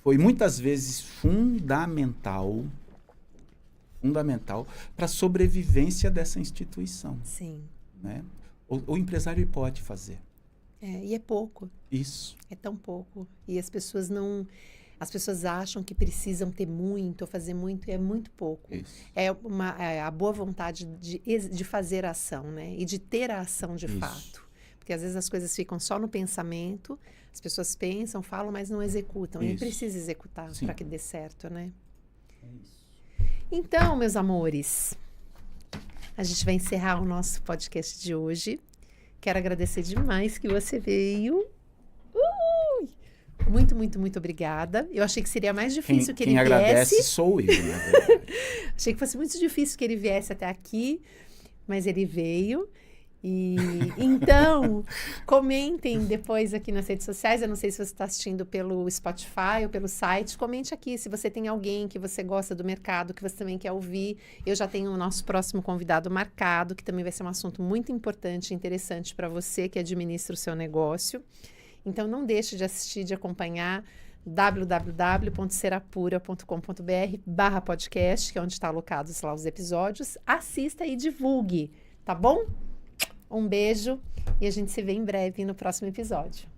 foi muitas vezes fundamental fundamental para a sobrevivência dessa instituição. Sim. Né? O empresário pode fazer. E é pouco. Isso. É tão pouco. E as pessoas não... As pessoas acham que precisam ter muito ou fazer muito, e é muito pouco. Isso. É a boa vontade de fazer a ação, né? E de ter a ação de Isso. fato. Porque às vezes as coisas ficam só no pensamento, as pessoas pensam, falam, mas não executam. Isso. E precisa executar para que dê certo, né? É isso. Então, meus amores, a gente vai encerrar o nosso podcast de hoje. Quero agradecer demais que você veio. Muito, muito, muito obrigada. Eu achei que seria mais difícil que ele viesse. Quem agradece sou eu, na verdade. Achei que fosse muito difícil que ele viesse até aqui, mas ele veio. E então, comentem depois aqui nas redes sociais. Eu não sei se você está assistindo pelo Spotify ou pelo site. Comente aqui se você tem alguém que você gosta do mercado, que você também quer ouvir. Eu já tenho o nosso próximo convidado marcado, que também vai ser um assunto muito importante e interessante para você que administra o seu negócio. Então, não deixe de assistir, de acompanhar www.serapura.com.br/podcast, que é onde estão alocados lá os episódios. Assista e divulgue, tá bom? Um beijo e a gente se vê em breve no próximo episódio.